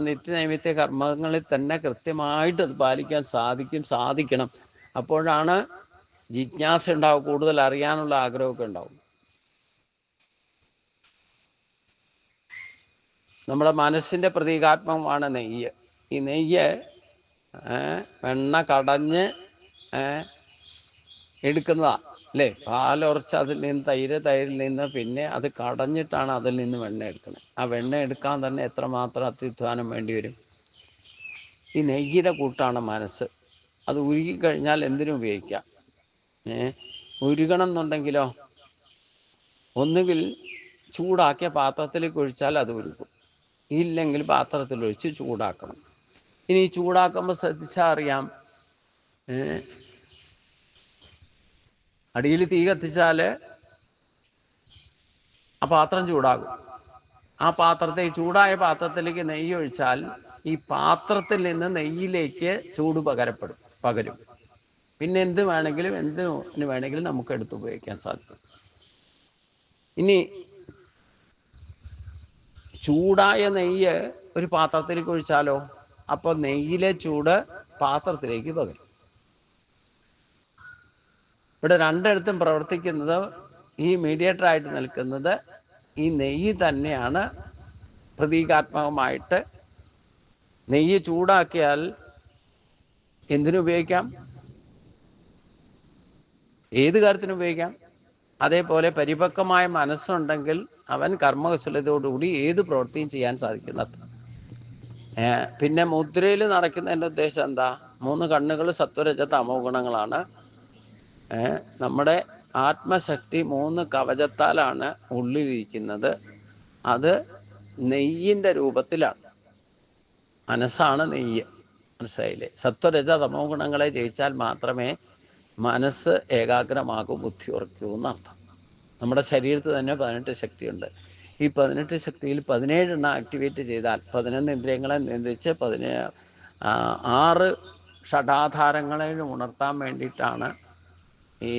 നിത്യനൈമിത്യ കർമ്മങ്ങളിൽ തന്നെ കൃത്യമായിട്ട് അത് പാലിക്കാൻ സാധിക്കണം. അപ്പോഴാണ് ജിജ്ഞാസ ഉണ്ടാവും, കൂടുതൽ അറിയാനുള്ള ആഗ്രഹമൊക്കെ ഉണ്ടാവും. നമ്മുടെ മനസ്സിൻ്റെ പ്രതീകാത്മകമാണ് നെയ്യ്. ഈ നെയ്യ് വെണ്ണ കടഞ്ഞ് എടുക്കുന്നതാണ് അല്ലേ? പാലുറച്ച് അതിൽ നിന്ന് തൈരിൽ നിന്ന് പിന്നെ അത് കടഞ്ഞിട്ടാണ് അതിൽ നിന്ന് വെണ്ണ എടുക്കുന്നത്. ആ വെണ്ണ എടുക്കാൻ തന്നെ എത്രമാത്രം അത്യുത്ഥാനം വേണ്ടി വരും. ഈ നെയ്യുടെ കൂട്ടാണ് മനസ്സ്. അത് ഉരുകിക്കഴിഞ്ഞാൽ എന്തിനും ഉപയോഗിക്കാം. ഉരുകണം എന്നുണ്ടെങ്കിലോ ഒന്നുകിൽ ചൂടാക്കിയ പാത്രത്തിലേക്ക് ഒഴിച്ചാൽ അത് ഉരുക്കും, ഇല്ലെങ്കിൽ പാത്രത്തിൽ ഒഴിച്ച് ചൂടാക്കണം. ഇനി ചൂടാക്കുമ്പോൾ ശ്രദ്ധിച്ചാൽ അറിയാം, അടിയിൽ തീ കത്തിച്ചാൽ ആ പാത്രം ചൂടാകും. ചൂടായ പാത്രത്തിലേക്ക് നെയ്യ് ഒഴിച്ചാൽ ഈ പാത്രത്തിൽ നിന്ന് നെയ്യിലേക്ക് ചൂട് പകരും. പിന്നെ എന്തിനു വേണമെങ്കിലും നമുക്ക് എടുത്ത് ഉപയോഗിക്കാൻ സാധിക്കും. ഇനി ചൂടായ നെയ്യ് ഒരു പാത്രത്തിലേക്ക് ഒഴിച്ചാലോ, അപ്പോൾ നെയ്യിലെ ചൂട് പാത്രത്തിലേക്ക് പകരും. ഇവിടെ രണ്ടിടത്തും പ്രവർത്തിക്കുന്നത്, ഈ മീഡിയേറ്ററായിട്ട് നിൽക്കുന്നത് ഈ നെയ്യ് തന്നെയാണ്. പ്രതീകാത്മകമായിട്ട് നെയ്യ് ചൂടാക്കിയാൽ എന്തിനുപയോഗിക്കാം? ഏത് കാര്യത്തിനും ഉപയോഗിക്കാം. അതേപോലെ പരിപക്വമായ മനസ്സുണ്ടെങ്കിൽ അവൻ കർമ്മകുശലതയോടുകൂടി ഏത് പ്രവൃത്തിയും ചെയ്യാൻ സാധിക്കുന്നത്. പിന്നെ മുദ്രയിൽ നടക്കുന്നതിൻ്റെ ഉദ്ദേശം എന്താ? 3 കണ്ണുകൾ സത്വരജ തമോ ഗുണങ്ങളാണ്. നമ്മുടെ ആത്മശക്തി 3 കവചത്താലാണ് ഉള്ളിലിരിക്കുന്നത്. അത് നെയ്യിൻ്റെ രൂപത്തിലാണ്. മനസ്സാണ് നെയ്യ്, മനസ്സിലായില്ലേ? സത്വരജ തമോ ഗുണങ്ങളെ ജയിച്ചാൽ മാത്രമേ മനസ്സ് ഏകാഗ്രമാകൂ, ബുദ്ധി ഉറക്കൂ എന്നർത്ഥം. നമ്മുടെ ശരീരത്തിൽ തന്നെ 18 ശക്തിയുണ്ട്. ഈ 18 ശക്തിയിൽ 17 എണ്ണം ആക്ടിവേറ്റ് ചെയ്താൽ 11 ഇന്ദ്രിയങ്ങളെ നിയന്ത്രിച്ച് 6 ഷഡാധാരങ്ങളെ ഉണർത്താൻ വേണ്ടിയിട്ടാണ് ഈ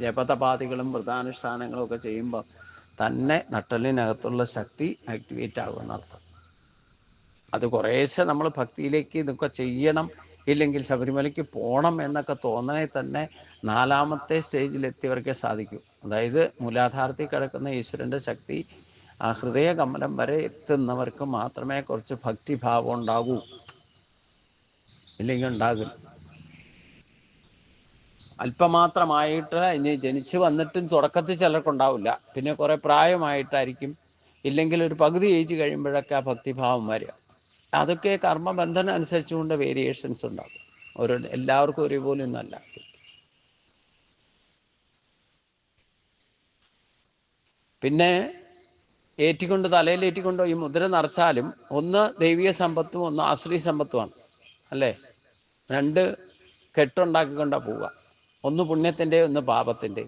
ജപതപാദികളും വ്രതാനുഷ്ഠാനങ്ങളും ഒക്കെ ചെയ്യുമ്പോൾ തന്നെ നട്ടലിനകത്തുള്ള ശക്തി ആക്ടിവേറ്റ് ആകുമെന്നർത്ഥം. അത് കുറേശ്ശെ നമ്മൾ ഭക്തിയിലേക്ക് ഇതൊക്കെ ചെയ്യണം, ഇല്ലെങ്കിൽ ശബരിമലയ്ക്ക് പോകണം എന്നൊക്കെ തോന്നണേ തന്നെ 4ാമത്തെ സ്റ്റേജിലെത്തിയവർക്കേ സാധിക്കൂ. അതായത് മൂലാധാരത്തിൽ കിടക്കുന്ന ഈശ്വരൻ്റെ ശക്തി ആ ഹൃദയകമലം വരെ എത്തുന്നവർക്ക് മാത്രമേ കുറച്ച് ഭക്തിഭാവം ഉണ്ടാകൂ, ഇല്ലെങ്കിൽ ഉണ്ടാകില്ല. അല്പമാത്രമായിട്ട് ഇനി ജനിച്ചു വന്നിട്ടും തുടക്കത്തിൽ ചിലർക്കുണ്ടാവില്ല, പിന്നെ കുറേ പ്രായമായിട്ടായിരിക്കും, ഇല്ലെങ്കിൽ ഒരു പകുതി ഏജ് കഴിയുമ്പോഴൊക്കെ ആ ഭക്തിഭാവം വരിക. അതൊക്കെ കർമ്മബന്ധനം അനുസരിച്ചുകൊണ്ട് വേരിയേഷൻസ് ഉണ്ടാകും. എല്ലാവർക്കും ഒരുപോലെ ഒന്നല്ല. പിന്നെ തലയിലേറ്റിക്കൊണ്ടോ ഈ മുദ്ര നിറച്ചാലും ഒന്ന് ദൈവിക സമ്പത്തും ഒന്ന് ആശ്രീ സമ്പത്തുമാണ് അല്ലേ? 2 കെട്ടുണ്ടാക്കിക്കൊണ്ടാണ് പോവുക. ഒന്ന് പുണ്യത്തിൻ്റെ, ഒന്ന് പാപത്തിൻ്റെ.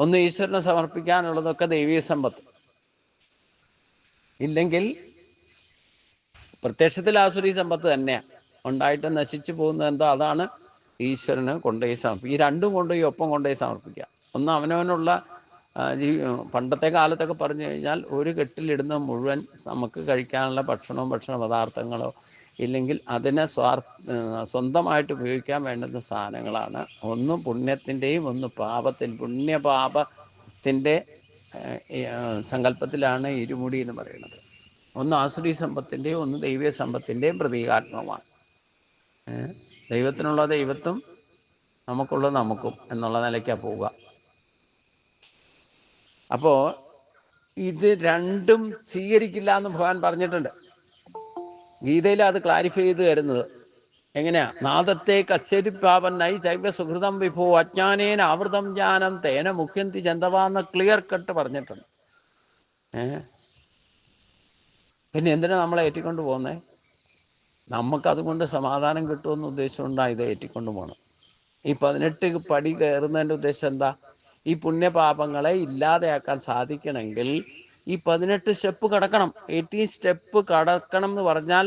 ഒന്ന് ഈശ്വരനെ സമർപ്പിക്കാനുള്ളതൊക്കെ ദൈവിക സമ്പത്ത്, ഇല്ലെങ്കിൽ പ്രത്യക്ഷത്തിൽ ആസുരി സമ്പത്ത് തന്നെയാണ്. ഉണ്ടായിട്ട് നശിച്ചു പോകുന്നത് എന്താ? അതാണ് ഈശ്വരന് കൊണ്ടുപോയി ഈ 2ഉം കൊണ്ടുപോയി ഒപ്പം കൊണ്ടുപോയി സമർപ്പിക്കുക. ഒന്ന് അവനവനുള്ള പണ്ടത്തെ കാലത്തൊക്കെ പറഞ്ഞു കഴിഞ്ഞാൽ ഒരു കെട്ടിലിടുന്ന മുഴുവൻ നമുക്ക് കഴിക്കാനുള്ള ഭക്ഷണ പദാർത്ഥങ്ങളോ ഇല്ലെങ്കിൽ അതിനെ സ്വന്തമായിട്ട് ഉപയോഗിക്കാൻ വേണ്ടുന്ന സാധനങ്ങളാണ്. ഒന്ന് പുണ്യത്തിൻ്റെയും ഒന്ന് പുണ്യപാപത്തിൻ്റെ സങ്കല്പത്തിലാണ് ഇരുമുടി എന്ന് പറയുന്നത്. ഒന്ന് ആസുരി സമ്പത്തിൻ്റെയും ഒന്ന് ദൈവിക സമ്പത്തിൻ്റെയും പ്രതീകാത്മകമാണ്. ദൈവത്തിനുള്ള ദൈവത്വം, നമുക്കുള്ളത് നമുക്കും എന്നുള്ള നിലയ്ക്കാണ് പോവുക. അപ്പോൾ ഇത് രണ്ടും സ്വീകരിക്കില്ല എന്ന് ഭഗവാൻ പറഞ്ഞിട്ടുണ്ട്. ഗീതയിൽ അത് ക്ലാരിഫൈ ചെയ്ത് തരുന്നത് എങ്ങനെയാ? നാദത്തെ കച്ചരിപ്പാപന്നായി ജൈവ സുഹൃതം വിഭോ അജ്ഞാനേന ആവൃതം ജ്ഞാനം തേന മുഖ്യന്തി ജന്തവാന്ന് ക്ലിയർ കട്ട് പറഞ്ഞിട്ടുണ്ട്. പിന്നെ എന്തിനാ നമ്മളെ ഏറ്റിക്കൊണ്ട് പോകുന്നത്? നമുക്കതുകൊണ്ട് സമാധാനം കിട്ടുമെന്ന് ഉദ്ദേശിച്ചുകൊണ്ടാണ് ഇത് ഏറ്റിക്കൊണ്ട് പോകണം. ഈ 18 പടി കയറുന്നതിൻ്റെ ഉദ്ദേശം എന്താ? ഈ പുണ്യപാപങ്ങളെ ഇല്ലാതെയാക്കാൻ സാധിക്കണമെങ്കിൽ ഈ 18 സ്റ്റെപ്പ് കടക്കണം. 18 സ്റ്റെപ്പ് കടക്കണം എന്ന് പറഞ്ഞാൽ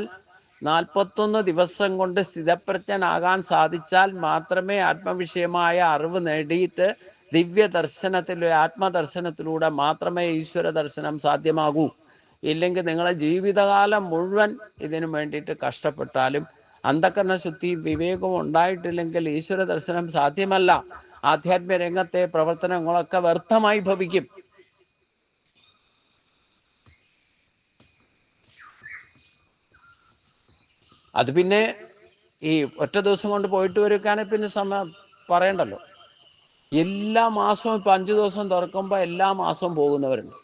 41 ദിവസം കൊണ്ട് സ്ഥിതപ്രജ്ഞനാകാൻ സാധിച്ചാൽ മാത്രമേ ആത്മവിഷയമായ അറിവ് നേടിയിട്ട് ദിവ്യ ദർശനത്തിലൂടെ, ആത്മദർശനത്തിലൂടെ മാത്രമേ ഈശ്വര ദർശനം സാധ്യമാകൂ. ഇല്ലെങ്കിൽ നിങ്ങളെ ജീവിതകാലം മുഴുവൻ ഇതിനു വേണ്ടിയിട്ട് കഷ്ടപ്പെട്ടാലും അന്ധകരണ ശുദ്ധിയും വിവേകവും ഉണ്ടായിട്ടില്ലെങ്കിൽ ഈശ്വര ദർശനം സാധ്യമല്ല. ആധ്യാത്മിക രംഗത്തെ പ്രവർത്തനങ്ങളൊക്കെ വ്യർത്ഥമായി ഭവിക്കും. അത് പിന്നെ ഈ ഒറ്റ ദിവസം കൊണ്ട് പോയിട്ട് വരികയാണെങ്കിൽ പിന്നെ സമയം പറയണ്ടല്ലോ. എല്ലാ മാസവും ഇപ്പം 5 ദിവസം തുറക്കുമ്പോൾ എല്ലാ മാസവും പോകുന്നവരുണ്ട്.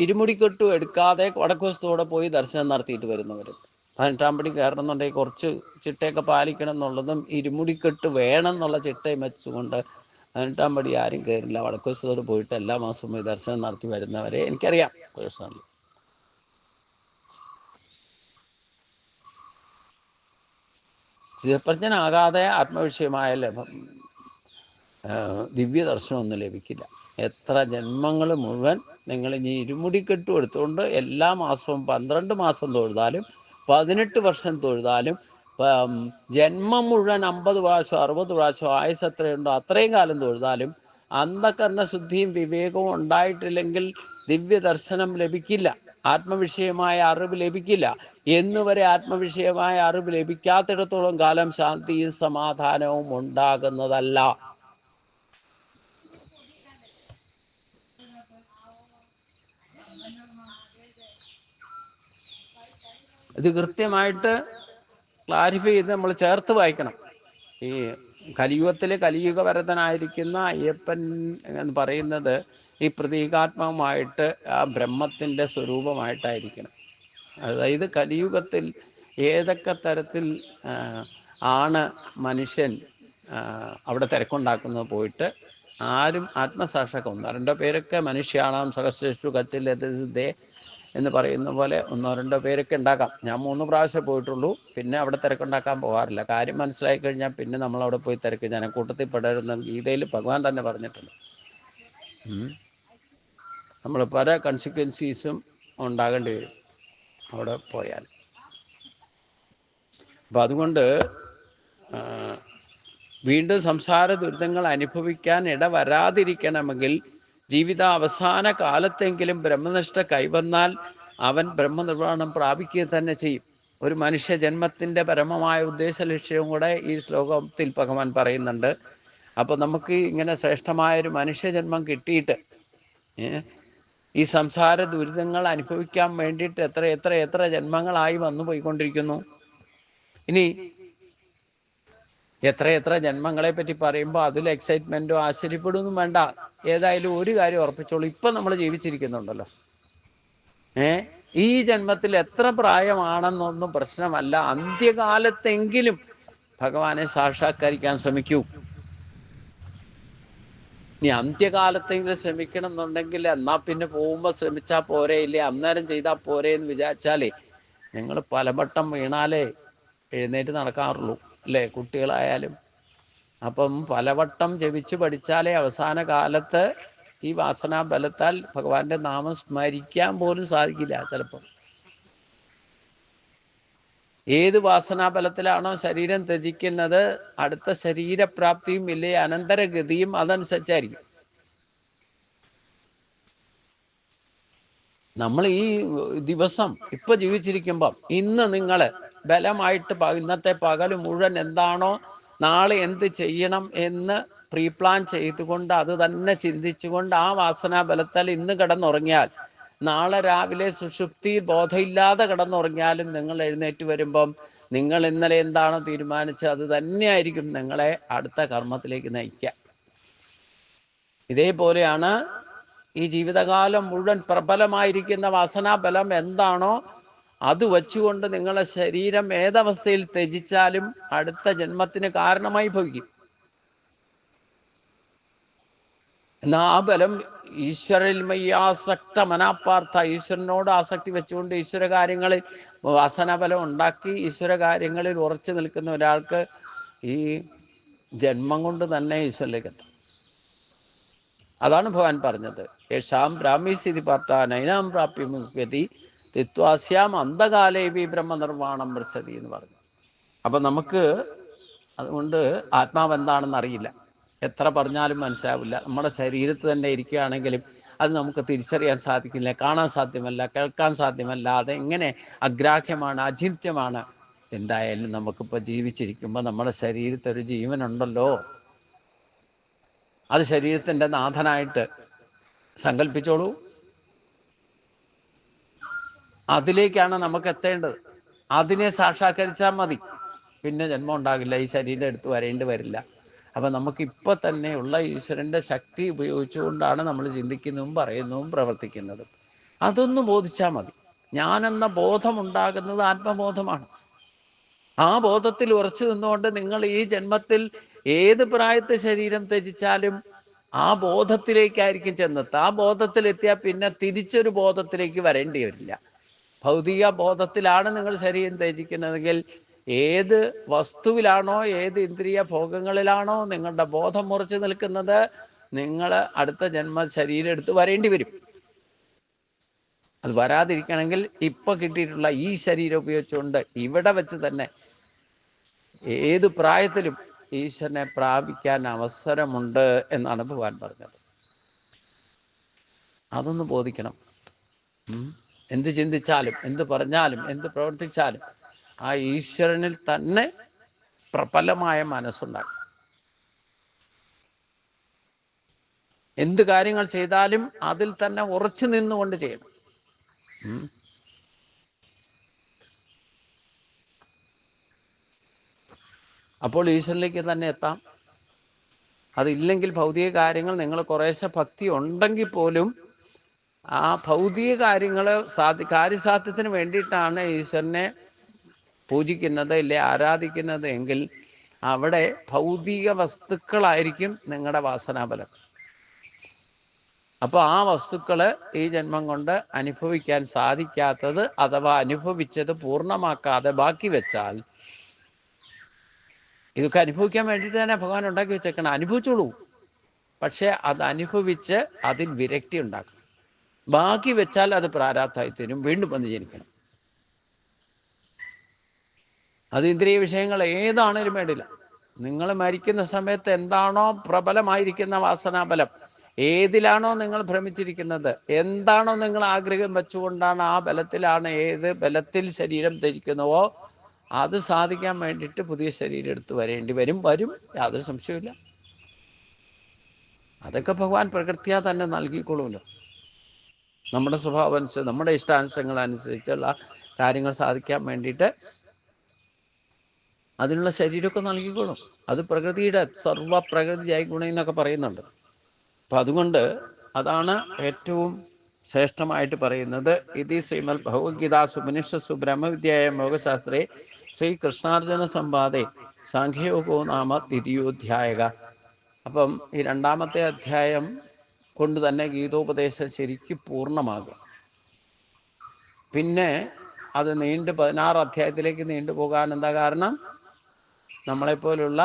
ഇരുമുടിക്കെട്ടും എടുക്കാതെ വടക്കുവശത്തോടെ പോയി ദർശനം നടത്തിയിട്ട് വരുന്നവരുണ്ട്. 18-ാം പടി കയറണമെന്നുണ്ടെങ്കിൽ കുറച്ച് ചിട്ടയൊക്കെ പാലിക്കണം എന്നുള്ളതും ഇരുമുടിക്കെട്ട് വേണം എന്നുള്ള ചിട്ടയും വെച്ചുകൊണ്ട് 18-ാം പടി ആരും കയറില്ല. വടക്കുവശത്തോട് പോയിട്ട് എല്ലാ മാസവും പോയി ദർശനം നടത്തി വരുന്നവരെ എനിക്കറിയാം പേഴ്സണലി. സ്ഥിതപ്രജ്ഞനാകാതെ ആത്മവിഷയമായ ദിവ്യ ദർശനമൊന്നും ലഭിക്കില്ല. എത്ര ജന്മങ്ങൾ മുഴുവൻ നിങ്ങൾ ഇനി ഇരുമുടിക്കെട്ടും എടുത്തുകൊണ്ട് എല്ലാ മാസവും 12 മാസം തൊഴുതാലും 18 വർഷം തൊഴുതാലും ജന്മം മുഴുവൻ 50 പ്രാവശ്യം 60 പ്രാവശ്യം ആയുസ് എത്രയുണ്ടോ അത്രയും കാലം തൊഴുതാലും അന്ധകരണ ശുദ്ധിയും വിവേകവും ഉണ്ടായിട്ടില്ലെങ്കിൽ ദിവ്യ ദർശനം ലഭിക്കില്ല, ആത്മവിഷയമായ അറിവ് ലഭിക്കില്ല. എന്നുവരെ ആത്മവിഷയമായ അറിവ് ലഭിക്കാത്തിടത്തോളം കാലം ശാന്തിയും സമാധാനവും ഉണ്ടാകുന്നതല്ല. ഇത് കൃത്യമായിട്ട് ക്ലാരിഫൈ ചെയ്ത് നമ്മൾ ചേർത്ത് വായിക്കണം. ഈ കലിയുഗത്തിൽ കലിയുഗവരതനായിരിക്കുന്ന അയ്യപ്പൻ എന്ന് പറയുന്നത് ഈ പ്രതീകാത്മകമായിട്ട് ആ ബ്രഹ്മത്തിൻ്റെ സ്വരൂപമായിട്ടായിരിക്കണം. അതായത് കലിയുഗത്തിൽ ഏതൊക്കെ തരത്തിൽ ആണ് മനുഷ്യൻ അവിടെ തിരക്കുണ്ടാക്കുന്നത് പോയിട്ട് ആരും ആത്മസാക്ഷാത്കാരം 1-2 പേരൊക്കെ മനുഷ്യാണാം സഹസ്രേഷു കച്ചില്ലേ എന്ന് പറയുന്ന പോലെ 1-2 പേരൊക്കെ ഉണ്ടാക്കാം. ഞാൻ 3 പ്രാവശ്യം പോയിട്ടുള്ളൂ. പിന്നെ അവിടെ തിരക്കുണ്ടാക്കാൻ പോകാറില്ല. കാര്യം മനസ്സിലാക്കി കഴിഞ്ഞാൽ പിന്നെ നമ്മളവിടെ പോയി തിരക്ക് ജനക്കൂട്ടത്തിൽ പെടരുന്ന ഗീതയിൽ ഭഗവാൻ തന്നെ പറഞ്ഞിട്ടുണ്ട്. നമ്മൾ പല കൺസിക്വൻസീസും ഉണ്ടാകേണ്ടി വരും അവിടെ പോയാൽ. അപ്പം അതുകൊണ്ട് വീണ്ടും സംസാര ദുരിതങ്ങൾ അനുഭവിക്കാൻ ഇടവരാതിരിക്കണമെങ്കിൽ ജീവിത അവസാന കാലത്തെങ്കിലും ബ്രഹ്മനിഷ്ഠ കൈവന്നാൽ അവൻ ബ്രഹ്മനിർവ്വാണം പ്രാപിക്കുക തന്നെ ചെയ്യും. ഒരു മനുഷ്യ ജന്മത്തിൻ്റെ പരമമായ ഉദ്ദേശ ലക്ഷ്യവും കൂടെ ഈ ശ്ലോകത്തിൽ ഭഗവാൻ പറയുന്നുണ്ട്. അപ്പോൾ നമുക്ക് ഇങ്ങനെ ശ്രേഷ്ഠമായൊരു മനുഷ്യജന്മം കിട്ടിയിട്ട് ഈ സംസാര ദുരിതങ്ങൾ അനുഭവിക്കാൻ വേണ്ടിയിട്ട് എത്ര എത്ര എത്ര ജന്മങ്ങളായി വന്നു പോയിക്കൊണ്ടിരിക്കുന്നു. ഇനി എത്ര എത്ര ജന്മങ്ങളെ പറ്റി പറയുമ്പോൾ അതിൽ എക്സൈറ്റ്മെൻറ്റോ ആശ്ചര്യപ്പെടുകയൊന്നും വേണ്ട. ഏതായാലും ഒരു കാര്യം ഉറപ്പിച്ചോളൂ, ഇപ്പം നമ്മൾ ജീവിച്ചിരിക്കുന്നുണ്ടല്ലോ. ഈ ജന്മത്തിൽ എത്ര പ്രായമാണെന്നൊന്നും പ്രശ്നമല്ല. അന്ത്യകാലത്തെങ്കിലും ഭഗവാനെ സാക്ഷാത്കരിക്കാൻ ശ്രമിക്കൂ. ഇനി അന്ത്യകാലത്തെങ്കിലും ശ്രമിക്കണം എന്നുണ്ടെങ്കിൽ എന്നാൽ പിന്നെ പോകുമ്പോൾ ശ്രമിച്ചാൽ പോരേ, ഇല്ലേ അന്നേരം ചെയ്താൽ പോരേ എന്ന് വിചാരിച്ചാലേ നിങ്ങൾ പലവട്ടം വീണാലേ എഴുന്നേറ്റ് നടക്കാറുള്ളൂ, അല്ലേ? കുട്ടികളായാലും. അപ്പം പലവട്ടം ജപിച്ച് പഠിച്ചാലേ അവസാന കാലത്ത് ഈ വാസനാ ബലത്താൽ ഭഗവാന്റെ നാമം സ്മരിക്കാൻ പോലും സാധിക്കില്ല ചിലപ്പോൾ. ഏത് വാസനാബലത്തിലാണോ ശരീരം ത്യജിക്കുന്നത് അടുത്ത ശരീരപ്രാപ്തിയും ഇല്ലേ അനന്തരഗതിയും അതനുസരിച്ചായിരിക്കും. നമ്മൾ ഈ ദിവസം ഇപ്പൊ ജീവിച്ചിരിക്കുമ്പം ഇന്ന് നിങ്ങൾ ബലമായിട്ട് ഇന്നത്തെ പകൽ മുഴുവൻ എന്താണോ നാളെ എന്ത് ചെയ്യണം എന്ന് പ്രീ പ്ലാൻ ചെയ്തുകൊണ്ട് അത് തന്നെ ചിന്തിച്ചുകൊണ്ട് ആ വാസനാബലത്താൽ ഇന്ന് കിടന്നുറങ്ങിയാൽ നാളെ രാവിലെ സുഷുപ്തി ബോധമില്ലാതെ കിടന്നുറങ്ങിയാലും നിങ്ങൾ എഴുന്നേറ്റ് വരുമ്പം നിങ്ങൾ ഇന്നലെ എന്താണോ തീരുമാനിച്ചത് അത് തന്നെയായിരിക്കും നിങ്ങളെ അടുത്ത കർമ്മത്തിലേക്ക് നയിക്കുക. ഇതേപോലെയാണ് ഈ ജീവിതകാലം മുഴുവൻ പ്രബലമായിരിക്കുന്ന വാസനാബലം എന്താണോ അത് വച്ചുകൊണ്ട് നിങ്ങളെ ശരീരം ഏതവസ്ഥയിൽ ത്യജിച്ചാലും അടുത്ത ജന്മത്തിന് കാരണമായി ഭവിക്കും. എന്നാൽ ആ ബലം ഈശ്വരന്മയ്യാസക്ത മനാപ്പാർത്ഥ, ഈശ്വരനോട് ആസക്തി വെച്ചുകൊണ്ട് ഈശ്വര കാര്യങ്ങളിൽ വാസനാബലം ഉണ്ടാക്കി ഈശ്വര കാര്യങ്ങളിൽ ഉറച്ചു നിൽക്കുന്ന ഒരാൾക്ക് ഈ ജന്മം കൊണ്ട് തന്നെ ഈശ്വരനിലേക്ക് എത്താം. അതാണ് ഭഗവാൻ പറഞ്ഞത്, യേശാം ബ്രാഹ്മീസ്ഥിതി പാർത്ത നൈനാം പ്രാപ്യമുഖ്യതി തിത്വാസ്യാം അന്ധകാലേവി ബ്രഹ്മനിർവാണം വൃച്ചതി എന്ന് പറഞ്ഞു. അപ്പം നമുക്ക് അതുകൊണ്ട് ആത്മാവ് എന്താണെന്ന് അറിയില്ല, എത്ര പറഞ്ഞാലും മനസ്സിലാവില്ല. നമ്മുടെ ശരീരത്തിൽ തന്നെ ഇരിക്കുകയാണെങ്കിലും അത് നമുക്ക് തിരിച്ചറിയാൻ സാധിക്കില്ല, കാണാൻ സാധ്യമല്ല, കേൾക്കാൻ സാധ്യമല്ല. അതെങ്ങനെ അഗ്രാഹ്യമാണ്, അചിന്ത്യമാണ്. എന്തായാലും നമുക്കിപ്പോൾ ജീവിച്ചിരിക്കുമ്പോൾ നമ്മുടെ ശരീരത്തിൽ ഒരു ജീവനുണ്ടല്ലോ, അത് ശരീരത്തിൻ്റെ നാഥനായിട്ട് സങ്കല്പിച്ചോളൂ. അതിലേക്കാണ് നമുക്ക് എത്തേണ്ടത്. അതിനെ സാക്ഷാത്കരിച്ചാൽ മതി, പിന്നെ ജന്മം ഉണ്ടാകില്ല, ഈ ശരീരം എടുത്ത് വരേണ്ടി വരില്ല. അപ്പം നമുക്കിപ്പോൾ തന്നെയുള്ള ഈശ്വരൻ്റെ ശക്തി ഉപയോഗിച്ചുകൊണ്ടാണ് നമ്മൾ ചിന്തിക്കുന്നതും പറയുന്നതും പ്രവർത്തിക്കുന്നതും. അതൊന്ന് ബോധിച്ചാൽ മതി. ഞാനെന്ന ബോധമുണ്ടാകുന്നത് ആത്മബോധമാണ്. ആ ബോധത്തിൽ ഉറച്ചു നിന്നുകൊണ്ട് നിങ്ങൾ ഈ ജന്മത്തിൽ ഏത് പ്രായത്തെ ശരീരം ത്യജിച്ചാലും ആ ബോധത്തിലേക്കായിരിക്കും ചെന്നെത്തുക. ആ ബോധത്തിലെത്തിയാൽ പിന്നെ തിരിച്ചൊരു ബോധത്തിലേക്ക് വരേണ്ടി വരില്ല. ഭൗതിക ബോധത്തിലാണ് നിങ്ങൾ ശരീരം ത്യജിക്കുന്നതെങ്കിൽ ഏത് വസ്തുവിലാണോ, ഏത് ഇന്ദ്രിയ ഭോഗങ്ങളിലാണോ നിങ്ങളുടെ ബോധം മുറച്ചു നിൽക്കുന്നത്, നിങ്ങൾ അടുത്ത ജന്മ ശരീരം എടുത്ത് വരേണ്ടി വരും. അത് വരാതിരിക്കണമെങ്കിൽ ഇപ്പൊ കിട്ടിയിട്ടുള്ള ഈ ശരീരം ഉപയോഗിച്ചുകൊണ്ട് ഇവിടെ വെച്ച് തന്നെ ഏത് പ്രായത്തിലും ഈശ്വരനെ പ്രാപിക്കാൻ അവസരമുണ്ട് എന്നാണ് ഭഗവാൻ പറഞ്ഞത്. അതൊന്ന് ബോധിക്കണം. എന്ത് ചിന്തിച്ചാലും, എന്ത് പറഞ്ഞാലും, എന്ത് പ്രവർത്തിച്ചാലും ആ ഈശ്വരനിൽ തന്നെ പ്രബലമായ മനസ്സുണ്ടാകും. എന്ത് കാര്യങ്ങൾ ചെയ്താലും അതിൽ തന്നെ ഉറച്ചു നിന്നുകൊണ്ട് ചെയ്യണം. അപ്പോൾ ഈശ്വരനിലേക്ക് തന്നെ എത്താം. അതില്ലെങ്കിൽ ഭൗതിക കാര്യങ്ങൾ നിങ്ങൾ കുറേശ്ശെ ഭക്തി ഉണ്ടെങ്കിൽ പോലും ആ ഭൗതിക കാര്യങ്ങൾ കാര്യസാധ്യത്തിന് വേണ്ടിയിട്ടാണ് ഈശ്വരനെ പൂജിക്കുന്നത്, ഇല്ലേ ആരാധിക്കുന്നത് എങ്കിൽ അവിടെ ഭൗതിക വസ്തുക്കളായിരിക്കും നിങ്ങളുടെ വാസനാബലം. അപ്പോൾ ആ വസ്തുക്കൾ ഈ ജന്മം കൊണ്ട് അനുഭവിക്കാൻ സാധിക്കാത്തത് അഥവാ അനുഭവിച്ചത് പൂർണ്ണമാക്കാതെ ബാക്കി വെച്ചാൽ, ഇതൊക്കെ അനുഭവിക്കാൻ വേണ്ടിയിട്ട് തന്നെ ഭഗവാൻ ഉണ്ടാക്കി വെച്ചേക്കണം. അനുഭവിച്ചോളൂ, പക്ഷെ അത് അനുഭവിച്ച് അതിൽ വിരക്തി ഉണ്ടാക്കണം. ബാക്കി വെച്ചാൽ അത് പ്രാരാബ്ധമായി തീരും, വീണ്ടും വന്ന് ജനിക്കണം. അത് ഇന്ദ്രിയ വിഷയങ്ങൾ ഏതാണേലും വേണ്ടില്ല. നിങ്ങൾ മരിക്കുന്ന സമയത്ത് എന്താണോ പ്രബലമായിരിക്കുന്ന വാസനാബലം, ഏതിലാണോ നിങ്ങൾ ഭ്രമിച്ചിരിക്കുന്നത്, എന്താണോ നിങ്ങൾ ആഗ്രഹം വെച്ചുകൊണ്ടാണ് ആ ബലത്തിലാണ്, ഏത് ബലത്തിൽ ശരീരം ധരിക്കുന്നുവോ അത് സാധിക്കാൻ വേണ്ടിയിട്ട് പുതിയ ശരീരം എടുത്ത് വരേണ്ടി വരും. യാതൊരു സംശയമില്ല. അതൊക്കെ ഭഗവാൻ പ്രകൃത്യാ തന്നെ നൽകിക്കൊള്ളുമല്ലോ. നമ്മുടെ സ്വഭാവം അനുസരിച്ച്, നമ്മുടെ ഇഷ്ടാനുസരങ്ങൾ അനുസരിച്ചുള്ള കാര്യങ്ങൾ സാധിക്കാൻ വേണ്ടിയിട്ട് അതിനുള്ള ശരീരമൊക്കെ നൽകിക്കൊള്ളും. അത് പ്രകൃതിയുടെ സർവപ്രകൃതിയായി ഗുണം എന്നൊക്കെ പറയുന്നുണ്ട്. അപ്പം അതുകൊണ്ട് അതാണ് ഏറ്റവും ശ്രേഷ്ഠമായിട്ട് പറയുന്നത്. ഇത് ശ്രീമദ് ഭഗവത്ഗീതാസു ഉപനിഷത്സു ബ്രഹ്മവിദ്യായ യോഗശാസ്ത്രേ ശ്രീകൃഷ്ണാർജുന സംവാദേ സാഖ്യയോഗോ നാമ ദ്വിതീയോധ്യായക. അപ്പം ഈ രണ്ടാമത്തെ അധ്യായം കൊണ്ട് തന്നെ ഗീതോപദേശം ശരിക്കും പൂർണ്ണമാകും. പിന്നെ അത് 16 അധ്യായത്തിലേക്ക് നീണ്ടുപോകാൻ എന്താ കാരണം? നമ്മളെപ്പോലുള്ള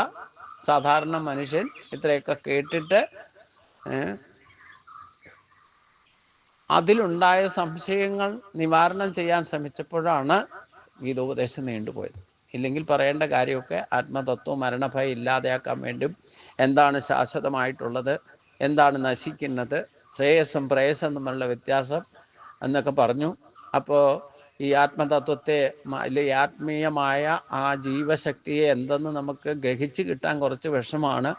സാധാരണ മനുഷ്യൻ ഇത്രയൊക്കെ കേട്ടിട്ട് അതിലുണ്ടായ സംശയങ്ങൾ നിവാരണം ചെയ്യാൻ ശ്രമിച്ചപ്പോഴാണ് ഗീതോപദേശം നീണ്ടുപോയത്. ഇല്ലെങ്കിൽ പറയേണ്ട കാര്യമൊക്കെ ആത്മതത്വം, മരണഭയം ഇല്ലാതെയാക്കാൻ വേണ്ടിയും എന്താണ് ശാശ്വതമായിട്ടുള്ളത്, എന്താണ് നശിക്കുന്നത്, ശ്രേയസ്സും പ്രേയസ്സും തമ്മിലുള്ള വ്യത്യാസം എന്നൊക്കെ പറഞ്ഞു. അപ്പോൾ ഈ ആത്മതത്വത്തെ, അല്ലെങ്കിൽ ആത്മീയമായ ആ ജീവശക്തിയെ എന്തെന്ന് നമുക്ക് ഗ്രഹിച്ച് കിട്ടാൻ കുറച്ച് വിഷമമാണ്.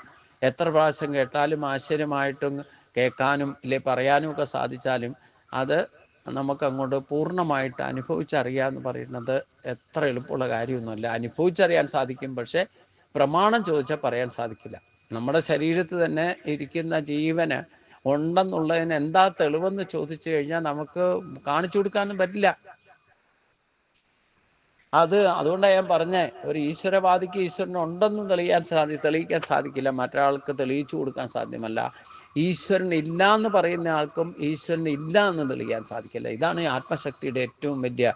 എത്ര പ്രാവശ്യം കേട്ടാലും ആശ്ചര്യമായിട്ടും കേൾക്കാനും ഇല്ലേ പറയാനും ഒക്കെ സാധിച്ചാലും അത് നമുക്കങ്ങോട്ട് പൂർണ്ണമായിട്ട് അനുഭവിച്ചറിയാമെന്ന് പറയുന്നത് എത്ര എളുപ്പമുള്ള കാര്യമൊന്നുമല്ല. അനുഭവിച്ചറിയാൻ സാധിക്കും, പക്ഷേ പ്രമാണം ചോദിച്ചാൽ പറയാൻ സാധിക്കില്ല. നമ്മുടെ ശരീരത്തിൽ തന്നെ ഇരിക്കുന്ന ജീവന് ഉണ്ടെന്നുള്ളതിന് എന്താ തെളിവെന്ന് ചോദിച്ചു കഴിഞ്ഞാൽ നമുക്ക് കാണിച്ചു കൊടുക്കാനും പറ്റില്ല. അതുകൊണ്ടാണ് ഞാൻ പറഞ്ഞേ, ഒരു ഈശ്വരവാദിക്ക് ഈശ്വരൻ ഉണ്ടെന്ന് തെളിയിക്കാൻ സാധിക്കില്ല, മറ്റൊരാൾക്ക് തെളിയിച്ചു കൊടുക്കാൻ സാധ്യമല്ല. ഈശ്വരൻ ഇല്ല എന്ന് പറയുന്ന ആൾക്കും ഈശ്വരൻ ഇല്ല എന്ന് തെളിയിക്കാൻ സാധിക്കില്ല. ഇതാണ് ഈ ആത്മശക്തിയുടെ ഏറ്റവും വലിയ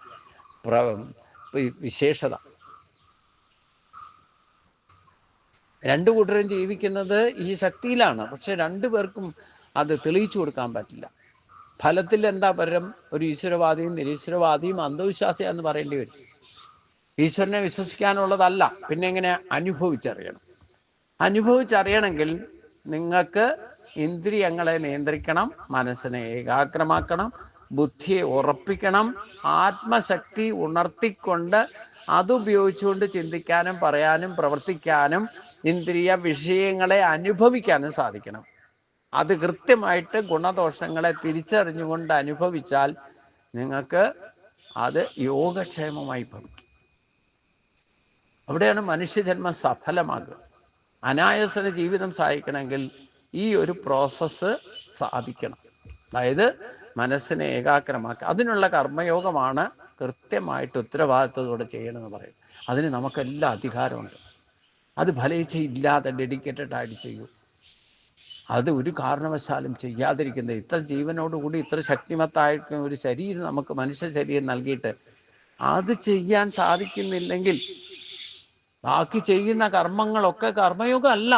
വിശേഷത. രണ്ടു കൂട്ടരും ജീവിക്കുന്നത് ഈ ശക്തിയിലാണ്. പക്ഷെ രണ്ടുപേർക്കും അത് തെളിയിച്ചു കൊടുക്കാൻ പറ്റില്ല. ഫലത്തിൽ എന്താ പരം? ഒരു ഈശ്വരവാദിയും നിരീശ്വരവാദിയും അന്ധവിശ്വാസിയാന്ന് പറയേണ്ടി വരും. ഈശ്വരനെ വിശ്വസിക്കാനുള്ളതല്ല. പിന്നെ എങ്ങനെ? അനുഭവിച്ചറിയണം. അനുഭവിച്ചറിയണമെങ്കിൽ നിങ്ങൾക്ക് ഇന്ദ്രിയങ്ങളെ നിയന്ത്രിക്കണം, മനസ്സിനെ ഏകാഗ്രമാക്കണം, ബുദ്ധിയെ ഉറപ്പിക്കണം, ആത്മശക്തി ഉണർത്തിക്കൊണ്ട് അതുപയോഗിച്ചുകൊണ്ട് ചിന്തിക്കാനും പറയാനും പ്രവർത്തിക്കാനും ഇന്ദ്രിയ വിഷയങ്ങളെ അനുഭവിക്കാനും സാധിക്കണം. അത് കൃത്യമായിട്ട് ഗുണദോഷങ്ങളെ തിരിച്ചറിഞ്ഞുകൊണ്ട് അനുഭവിച്ചാൽ നിങ്ങൾക്ക് അത് യോഗക്ഷേമമായി ഭവിക്കും. അവിടെയാണ് മനുഷ്യജന്മം സഫലമാകുക. അനായാസന ജീവിതം സാധിക്കണമെങ്കിൽ ഈ ഒരു പ്രോസസ്സ് സാധിക്കണം. അതായത് മനസ്സിനെ ഏകാഗ്രമാക്കുക. അതിനുള്ള കർമ്മയോഗമാണ് കൃത്യമായിട്ട് ഉത്തരവാദിത്വത്തോടെ ചെയ്യണമെന്ന് പറയും. അതിന് നമുക്കെല്ലാം അധികാരമുണ്ട്. അത് ഫലേച്ഛയില്ലാതെ ഡെഡിക്കേറ്റഡായിട്ട് ചെയ്യൂ. അത് ഒരു കാരണവശാലും ചെയ്യാതിരിക്കുന്നത്. ഇത്ര ജീവനോടുകൂടി ഇത്ര ശക്തിമത്തായിരിക്കും ഒരു ശരീരം നമുക്ക് മനുഷ്യ ശരീരം നൽകിയിട്ട് അത് ചെയ്യാൻ സാധിക്കുന്നില്ലെങ്കിൽ ബാക്കി ചെയ്യുന്ന കർമ്മങ്ങളൊക്കെ കർമ്മയോഗം അല്ല.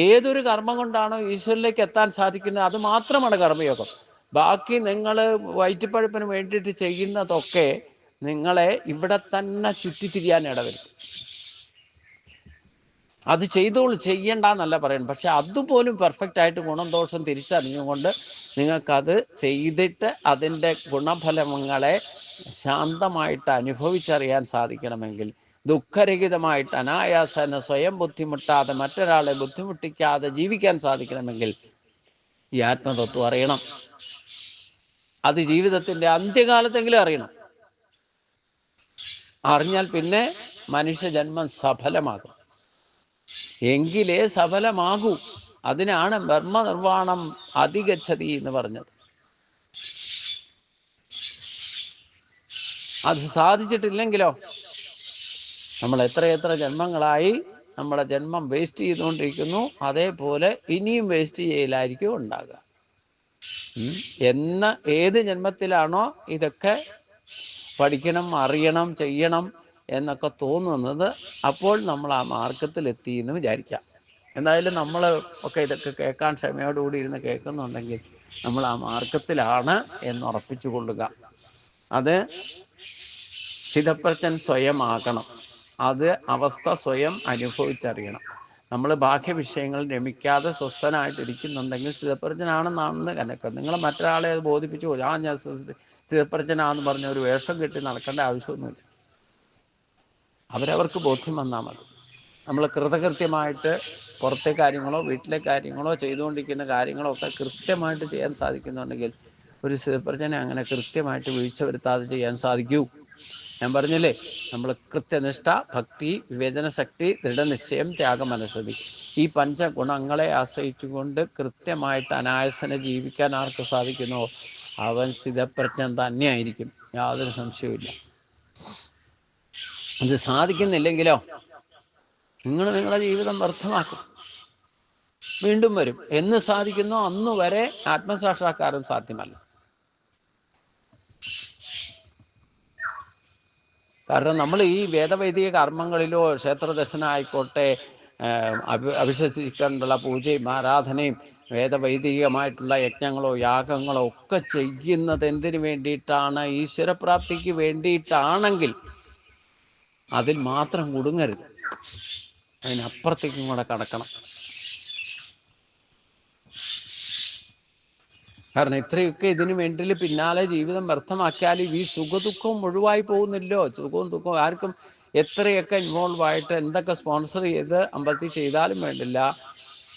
ഏതൊരു കർമ്മം കൊണ്ടാണോ ഈശ്വരനിലേക്ക് എത്താൻ സാധിക്കുന്നത് അത് മാത്രമാണ് കർമ്മയോഗം. ബാക്കി നിങ്ങൾ വയറ്റിപ്പഴുപ്പിന് വേണ്ടിയിട്ട് ചെയ്യുന്നതൊക്കെ നിങ്ങളെ ഇവിടെ തന്നെ ചുറ്റിത്തിരിയാൻ ഇടവരുത്തും. അത് ചെയ്തോളൂ, ചെയ്യണ്ടെന്നല്ല പറയുന്നത്. പക്ഷെ അതുപോലും പെർഫെക്റ്റ് ആയിട്ട് ഗുണം ദോഷം തിരിച്ചറിഞ്ഞുകൊണ്ട് നിങ്ങൾക്കത് ചെയ്തിട്ട് അതിൻ്റെ ഗുണഫലങ്ങളെ ശാന്തമായിട്ട് അനുഭവിച്ചറിയാൻ സാധിക്കണമെങ്കിൽ, ദുഃഖരഹിതമായിട്ട് അനായാസന സ്വയം ബുദ്ധിമുട്ടാതെ മറ്റൊരാളെ ബുദ്ധിമുട്ടിക്കാതെ ജീവിക്കാൻ സാധിക്കണമെങ്കിൽ ഈ ആത്മതത്വം അറിയണം. അത് ജീവിതത്തിൻ്റെ അന്ത്യകാലത്തെങ്കിലും അറിയണം. അറിഞ്ഞാൽ പിന്നെ മനുഷ്യജന്മം സഫലമാകും. എങ്കിലേ സഫലമാകൂ. അതിനാണ് ബ്രഹ്മനിർവാണം അധിഗച്ഛതി എന്ന് പറഞ്ഞത്. അത് സാധിച്ചിട്ടില്ലെങ്കിലോ നമ്മൾ എത്രയെത്ര ജന്മങ്ങളായി നമ്മളെ ജന്മം വേസ്റ്റ് ചെയ്തുകൊണ്ടിരിക്കുന്നു. അതേപോലെ ഇനിയും വേസ്റ്റ് ചെയ്യലായിരിക്കും ഉണ്ടാകുക. ഏത് ജന്മത്തിലാണോ ഇതൊക്കെ പഠിക്കണം, അറിയണം, ചെയ്യണം എന്നൊക്കെ തോന്നുന്നത്, അപ്പോൾ നമ്മൾ ആ മാർഗത്തിലെത്തി എന്ന് വിചാരിക്കാം. എന്തായാലും നമ്മൾ ഒക്കെ ഇതൊക്കെ കേൾക്കാൻ ക്ഷമയോടുകൂടി ഇരുന്ന് കേൾക്കുന്നുണ്ടെങ്കിൽ നമ്മൾ ആ മാർഗത്തിലാണ് എന്നുറപ്പിച്ചു കൊള്ളുക. അത് സ്ഥിതപ്രജ്ഞൻ സ്വയമാകണം. അത് അവസ്ഥ സ്വയം അനുഭവിച്ചറിയണം. നമ്മൾ ബാഹ്യ വിഷയങ്ങൾ രമിക്കാതെ സ്വസ്ഥനായിട്ടിരിക്കുന്നുണ്ടെങ്കിൽ സ്ഥിതപ്രജ്ഞനാണെന്നാണെന്ന് കണക്കം. നിങ്ങൾ മറ്റൊരാളെ അത് ബോധിപ്പിച്ചു ഞാൻ സ്ഥിതപ്രജ്ഞനാണെന്ന് പറഞ്ഞ ഒരു വേഷം കെട്ടി നടക്കേണ്ട ആവശ്യമൊന്നുമില്ല. അവരവർക്ക് ബോധ്യം വന്നാൽ മതി. നമ്മൾ കൃതകൃത്യമായിട്ട് പുറത്തെ കാര്യങ്ങളോ വീട്ടിലെ കാര്യങ്ങളോ ചെയ്തുകൊണ്ടിരിക്കുന്ന കാര്യങ്ങളോ ഒക്കെ കൃത്യമായിട്ട് ചെയ്യാൻ സാധിക്കുന്നുണ്ടെങ്കിൽ ഒരു സ്ഥിതപ്രജ്ഞനെ അങ്ങനെ കൃത്യമായിട്ട് വീഴ്ച വരുത്താതെ ചെയ്യാൻ സാധിക്കൂ. ഞാൻ പറഞ്ഞില്ലേ, നമ്മൾ കൃത്യനിഷ്ഠ, ഭക്തി, വിവേചന ശക്തി, ദൃഢനിശ്ചയം, ത്യാഗമനസ്സതി, ഈ പഞ്ചഗുണങ്ങളെ ആശ്രയിച്ചുകൊണ്ട് കൃത്യമായിട്ട് അനായാസന ജീവിക്കാൻ ആർക്ക് സാധിക്കുന്നോ അവൻ സ്ഥിതപ്രജ്ഞൻ തന്നെയായിരിക്കും. യാതൊരു സംശയവുമില്ല. ഇത് സാധിക്കുന്നില്ലെങ്കിലോ നിങ്ങളുടെ ജീവിതം വ്യർത്ഥമാക്കും. വീണ്ടും വരും. എന്ന് സാധിക്കുന്നോ അന്ന് വരെ ആത്മസാക്ഷാത്കാരം സാധ്യമല്ല. കാരണം നമ്മൾ ഈ വേദവൈദിക കർമ്മങ്ങളിലോ ക്ഷേത്രദർശനം ആയിക്കോട്ടെ, അഭിഷേകിക്കേണ്ടുള്ള പൂജയും ആരാധനയും വേദവൈദികമായിട്ടുള്ള യജ്ഞങ്ങളോ യാഗങ്ങളോ ഒക്കെ ചെയ്യുന്നത് എന്തിനു വേണ്ടിയിട്ടാണ്? ഈശ്വരപ്രാപ്തിക്ക് വേണ്ടിയിട്ടാണെങ്കിൽ അതിൽ മാത്രം കുടുങ്ങരുത്, അതിനപ്പുറത്തേക്കും കൂടെ കടക്കണം. കാരണം ഇത്രയൊക്കെ ഇതിനു വേണ്ടി പിന്നാലെ ജീവിതം വ്യർത്ഥമാക്കിയാൽ ഈ സുഖദുഃഖവും ഒഴിവായി പോകുന്നില്ലോ. സുഖവും ദുഃഖവും ആർക്കും എത്രയൊക്കെ ഇൻവോൾവ് ആയിട്ട് എന്തൊക്കെ സ്പോൺസർ ചെയ്ത് അമ്പലത്തിൽ ചെയ്താലും വേണ്ടില്ല,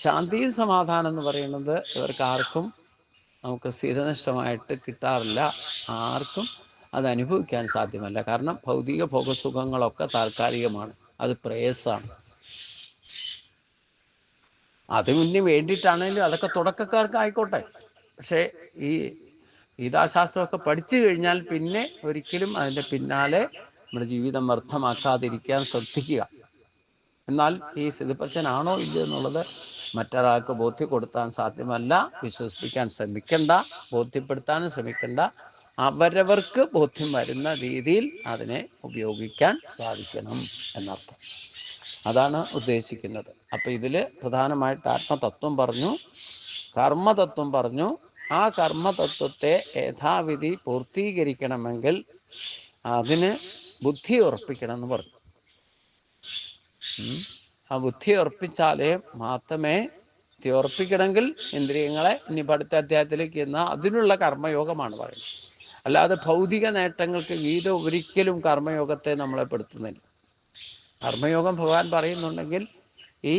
ശാന്തിയും സമാധാനം എന്ന് പറയുന്നത് ഇവർക്ക് ആർക്കും നമുക്ക് സ്ഥിരനിഷ്ഠമായിട്ട് കിട്ടാറില്ല. ആർക്കും അത് അനുഭവിക്കാൻ സാധ്യമല്ല. കാരണം ഭൗതിക ഭോഗസുഖങ്ങളൊക്കെ താൽക്കാലികമാണ്, അത് പ്രേയസാണ്. അത് മുന്നേ വേണ്ടിയിട്ടാണെങ്കിലും അതൊക്കെ തുടക്കക്കാർക്ക് ആയിക്കോട്ടെ. പക്ഷേ ഈ ഗീതാശാസ്ത്രമൊക്കെ പഠിച്ചു കഴിഞ്ഞാൽ പിന്നെ ഒരിക്കലും അതിൻ്റെ പിന്നാലെ നമ്മുടെ ജീവിതം വ്യർത്ഥമാക്കാതിരിക്കാൻ ശ്രദ്ധിക്കുക. എന്നാൽ ഈ സ്ഥിതിപ്രജ്ഞനാണോ ഇല്ല എന്നുള്ളത് മറ്റൊരാൾക്ക് ബോധ്യപ്പെടുത്താൻ സാധ്യമല്ല. വിശ്വസിപ്പിക്കാൻ ശ്രമിക്കണ്ട, ബോധ്യപ്പെടുത്താനും ശ്രമിക്കണ്ട. അവരവർക്ക് ബോധ്യം വരുന്ന രീതിയിൽ അതിനെ ഉപയോഗിക്കാൻ സാധിക്കണം എന്നർത്ഥം. അതാണ് ഉദ്ദേശിക്കുന്നത്. അപ്പം ഇതിൽ പ്രധാനമായിട്ട് ആത്മതത്വം പറഞ്ഞു, കർമ്മതത്വം പറഞ്ഞു. ആ കർമ്മതത്വത്തെ യഥാവിധി പൂർത്തീകരിക്കണമെങ്കിൽ അതിന് ബുദ്ധി ഉറപ്പിക്കണം എന്ന് പറഞ്ഞു. ആ ബുദ്ധി ഉറപ്പിച്ചാലേ മാത്രമേ ഉറപ്പിക്കണമെങ്കിൽ ഇന്ദ്രിയങ്ങളെ ഇനി അടുത്ത അധ്യായത്തിലേക്ക് എന്നാൽ അതിനുള്ള കർമ്മയോഗമാണ് പറയുന്നത്. അല്ലാതെ ഭൗതിക നേട്ടങ്ങൾക്ക് ഗീത ഒരിക്കലും കർമ്മയോഗത്തെ നമ്മളെ പെടുത്തുന്നില്ല. കർമ്മയോഗം ഭഗവാൻ പറയുന്നുണ്ടെങ്കിൽ ഈ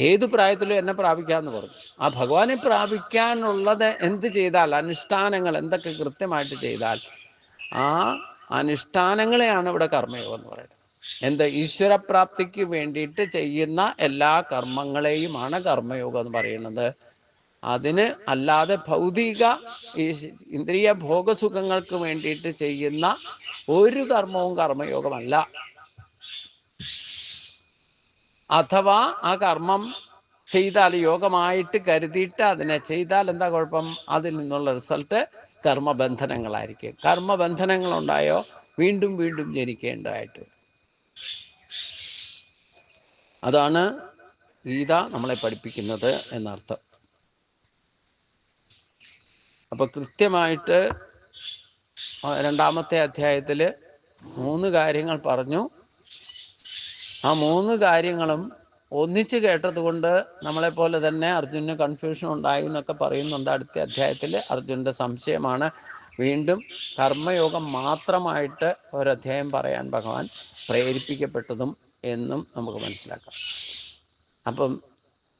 ഏതു പ്രായത്തിലും എന്നെ പ്രാപിക്കാമെന്ന് പറഞ്ഞു. ആ ഭഗവാനെ പ്രാപിക്കാനുള്ളത് എന്ത് ചെയ്താൽ, അനുഷ്ഠാനങ്ങൾ എന്തൊക്കെ കൃത്യമായിട്ട് ചെയ്താൽ, ആ അനുഷ്ഠാനങ്ങളെയാണ് ഇവിടെ കർമ്മയോഗം എന്ന് പറയുന്നത്. എന്ത് ഈശ്വരപ്രാപ്തിക്ക് വേണ്ടിയിട്ട് ചെയ്യുന്ന എല്ലാ കർമ്മങ്ങളെയുമാണ് കർമ്മയോഗം എന്ന് പറയുന്നത്. അതിന് അല്ലാതെ ഭൗതിക ഇന്ദ്രിയ ഭോഗസുഖങ്ങൾക്ക് വേണ്ടിയിട്ട് ചെയ്യുന്ന ഒരു കർമ്മവും കർമ്മയോഗമല്ല. അഥവാ ആ കർമ്മം ചെയ്താൽ യോഗമായിട്ട് കരുതിയിട്ട് അതിനെ ചെയ്താൽ എന്താ കുഴപ്പം? അതിൽ നിന്നുള്ള റിസൾട്ട് കർമ്മബന്ധനങ്ങളായിരിക്കും. കർമ്മബന്ധനങ്ങളുണ്ടായോ വീണ്ടും വീണ്ടും ജനിക്കേണ്ടതായിട്ട്. അതാണ് ഗീത നമ്മളെ പഠിപ്പിക്കുന്നത് എന്നർത്ഥം. അപ്പൊ കൃത്യമായിട്ട് രണ്ടാമത്തെ അധ്യായത്തിൽ 3 കാര്യങ്ങൾ പറഞ്ഞു. ആ 3 കാര്യങ്ങളും ഒന്നിച്ച് കേട്ടത് കൊണ്ട് നമ്മളെപ്പോലെ തന്നെ അർജുനന് കൺഫ്യൂഷൻ ഉണ്ടായി എന്നൊക്കെ പറയുന്നുണ്ട്. അടുത്ത അധ്യായത്തിൽ അർജുനന്റെ സംശയമാണ് വീണ്ടും കർമ്മയോഗം മാത്രമായിട്ട് ഒരധ്യായം പറയാൻ ഭഗവാൻ പ്രേരിപ്പിക്കപ്പെട്ടതും എന്നും നമുക്ക് മനസ്സിലാക്കാം. അപ്പം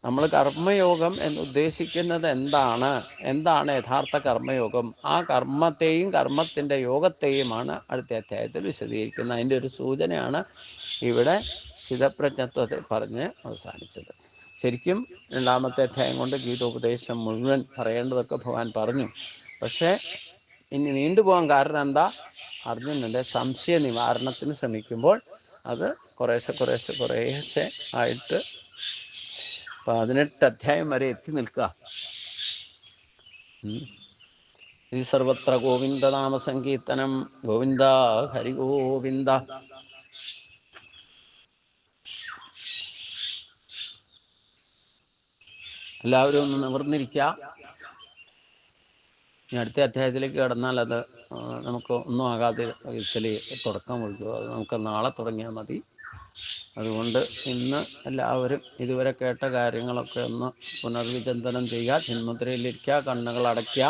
നമ്മൾ കർമ്മയോഗം എന്ന് ഉദ്ദേശിക്കുന്നത് എന്താണ് യഥാർത്ഥ കർമ്മയോഗം? ആ കർമ്മത്തെയും കർമ്മത്തിൻ്റെ യോഗത്തെയുമാണ് അടുത്ത അധ്യായത്തിൽ വിശദീകരിക്കുന്നത്. അതിൻ്റെ ഒരു സൂചനയാണ് ഇവിടെ സ്ഥിതപ്രജ്ഞത്വത്തെ പറഞ്ഞ് അവസാനിച്ചത്. ശരിക്കും രണ്ടാമത്തെ അധ്യായം കൊണ്ട് ഗീതോപദേശം മുഴുവൻ പറയേണ്ടതൊക്കെ ഭഗവാൻ പറഞ്ഞു. പക്ഷേ ഇനി നീണ്ടുപോകാൻ കാരണം എന്താ? അർജുനൻ്റെ സംശയ നിവാരണത്തിന് ശ്രമിക്കുമ്പോൾ അത് കുറേശ്ശെ ആയിട്ട് 18 അധ്യായം വരെ എത്തി നിൽക്കുക. ഈ സർവത്ര ഗോവിന്ദനാമ സങ്കീർത്തനം. ഗോവിന്ദ ഹരി ഗോവിന്ദ. എല്ലാവരും ഒന്ന് നിവർന്നിരിക്കുക. ഇനി അടുത്ത അധ്യായത്തിലേക്ക് കടന്നാൽ അത് നമുക്ക് ഒന്നും ആകാതെ വിധത്തിൽ തുടക്കം ഒഴിക്കുക. അത് നമുക്ക് നാളെ തുടങ്ങിയാൽ മതി. അതുകൊണ്ട് ഇന്ന് എല്ലാവരും ഇതുവരെ കേട്ട കാര്യങ്ങളൊക്കെ ഒന്ന് പുനർവിചിന്തനം ചെയ്യുക. ചിന്മുദ്രയിലിരിക്കുക, കണ്ണുകൾ അടയ്ക്കുക.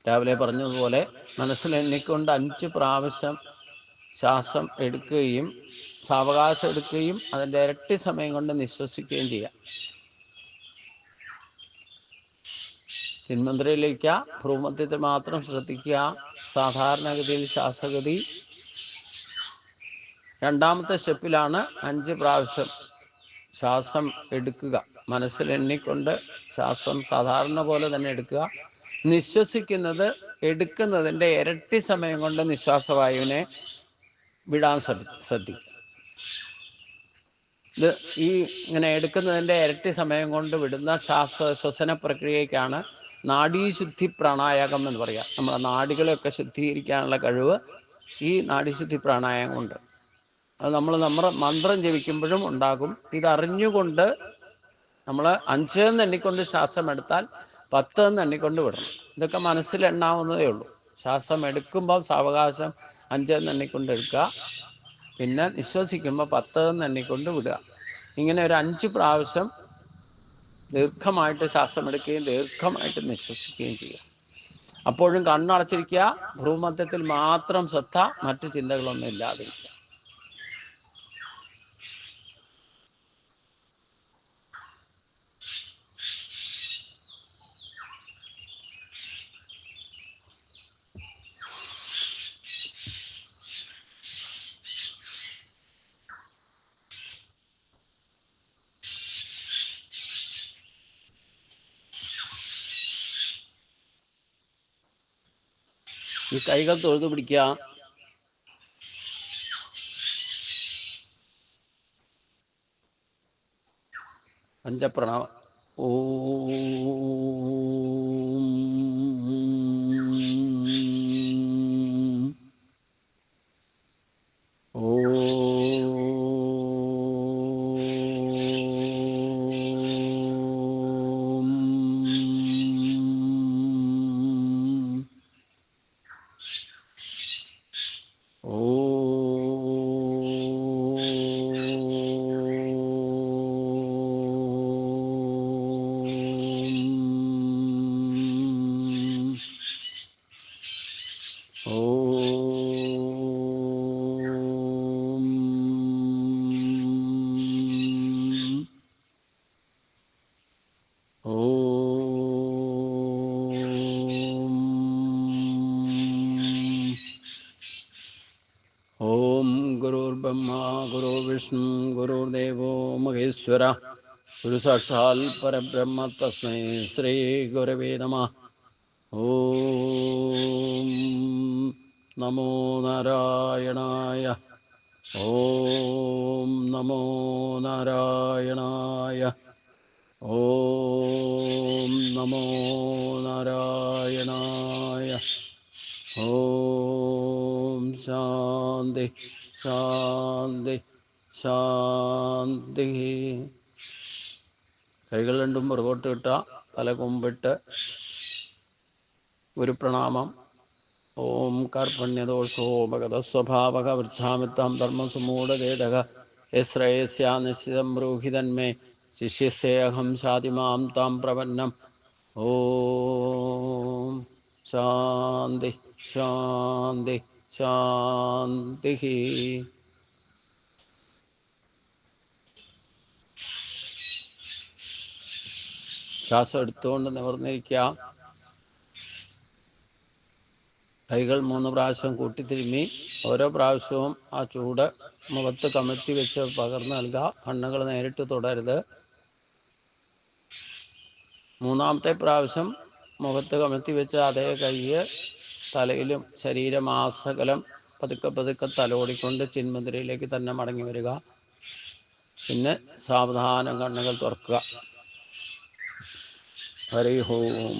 രാവിലെ പറഞ്ഞതുപോലെ മനസ്സിൽ എണ്ണിക്കൊണ്ട് 5 പ്രാവശ്യം ശ്വാസം എടുക്കുകയും സാവകാശം എടുക്കുകയും അതിൻ്റെ ഇരട്ടി സമയം കൊണ്ട് നിശ്വസിക്കുകയും ചെയ്യാം. ചിന്മുദ്രയിലിരിക്കുക, ഭ്രൂമധ്യത്തിൽ മാത്രം ശ്രദ്ധിക്കുക. സാധാരണഗതിയിൽ ശ്വാസഗതി രണ്ടാമത്തെ സ്റ്റെപ്പിലാണ് 5 പ്രാവശ്യം ശ്വാസം എടുക്കുക. മനസ്സിൽ എണ്ണിക്കൊണ്ട് ശ്വാസം സാധാരണ പോലെ തന്നെ എടുക്കുക. നിശ്വസിക്കുന്നത് എടുക്കുന്നതിൻ്റെ ഇരട്ടി സമയം കൊണ്ട് നിശ്വാസവായുവിനെ വിടാൻ ശ്രദ്ധിക്കുക. ഇത് ഇങ്ങനെ എടുക്കുന്നതിൻ്റെ ഇരട്ടി സമയം കൊണ്ട് വിടുന്ന ശ്വസന പ്രക്രിയയ്ക്കാണ് നാഡീശുദ്ധി പ്രാണായാമം എന്ന് പറയുക. നമ്മുടെ നാഡികളെയൊക്കെ ശുദ്ധീകരിക്കാനുള്ള കഴിവ് ഈ നാഡീശുദ്ധി പ്രാണായാമം ഉണ്ട്. അത് നമ്മുടെ മന്ത്രം ജപിക്കുമ്പോഴും ഉണ്ടാകും. ഇതറിഞ്ഞുകൊണ്ട് നമ്മൾ 5 എന്ന് എണ്ണിക്കൊണ്ട് ശ്വാസം എടുത്താൽ 10 എന്ന് എണ്ണിക്കൊണ്ട് വിടണം. ഇതൊക്കെ മനസ്സിൽ എണ്ണാവുന്നതേ ഉള്ളൂ. ശ്വാസം എടുക്കുമ്പം സാവകാശം 5 എന്ന് എണ്ണിക്കൊണ്ട് എടുക്കുക. പിന്നെ നിശ്വസിക്കുമ്പോൾ 10 എന്ന് എണ്ണിക്കൊണ്ട് വിടുക. ഇങ്ങനെ ഒരു 5 പ്രാവശ്യം ദീർഘമായിട്ട് ശ്വാസം എടുക്കുകയും ദീർഘമായിട്ട് നിശ്വസിക്കുകയും ചെയ്യുക. അപ്പോഴും കണ്ണടച്ചിരിക്കുക. ഭ്രൂമധ്യത്തിൽ മാത്രം ശ്രദ്ധ, മറ്റു ചിന്തകളൊന്നും ഇല്ലാതിരിക്കുക. ഈ കൈകൾ തൊഴുതു പിടിക്കുക. പഞ്ചപ്രണവം. ഓം ഓം ഗുരുർബ്രഹ്മ ഗുരുർവിഷ്ണു ഗുരുർദേവോ മഹേശ്വര ഗുരു സാക്ഷാൽ പരബ്രഹ്മ തസ്മൈ ശ്രീ ഗുരവേ നമഃ. ഓം നമോ നാരായണായ. ഓം നമോ നാരായണായ. ഓം നമോ നാരായണായ. ഓം ശാന്തി ശാന്തി ശാന്തി. കൈകൾ രണ്ടും പുറകോട്ട് ഇട്ട തല കുമ്പിട്ട് ഗുരുപ്രണാമം. ഓം കർപ്പണ്യദോഷോ ഭഗത സ്വഭാവക വൃക്ഷാമിത്താം ധർമ്മസുമൂഢഗേദക യശ്രേയസ്യാ നിശ്ചിതം ബ്രൂഹിതന്മേ ശിഷ്യസ്യേഹം ശാതിമാം താം പ്രപന്നം. ഓം ശാന്തി ശാന്തി ശാന്തി. ശ്വാസം എടുത്തുകൊണ്ട് നിവർന്നിരിക്കുക. കൈകൾ 3 പ്രാവശ്യം കൂട്ടിത്തിരുമ്മി ഓരോ പ്രാവശ്യവും ആ ചൂട് മുഖത്ത് കമഴ്ത്തി വെച്ച് പകർന്നു നൽകുക. കണ്ണുകൾ നേരിട്ട് തുടരുത്. 3-ാമത്തെ പ്രാവശ്യം മുഖത്ത് കമഴ്ത്തി വെച്ച് അതേ കൈയ്യ് തലയിലും ശരീരമാസകലം പതുക്കെ പതുക്കെ തലോടിക്കൊണ്ട് ചിന്മുദ്രയിലേക്ക് തന്നെ മടങ്ങി വരിക. പിന്നെ സാവധാനം കണ്ണുകൾ തുറക്കുക. ഹരി ഓം.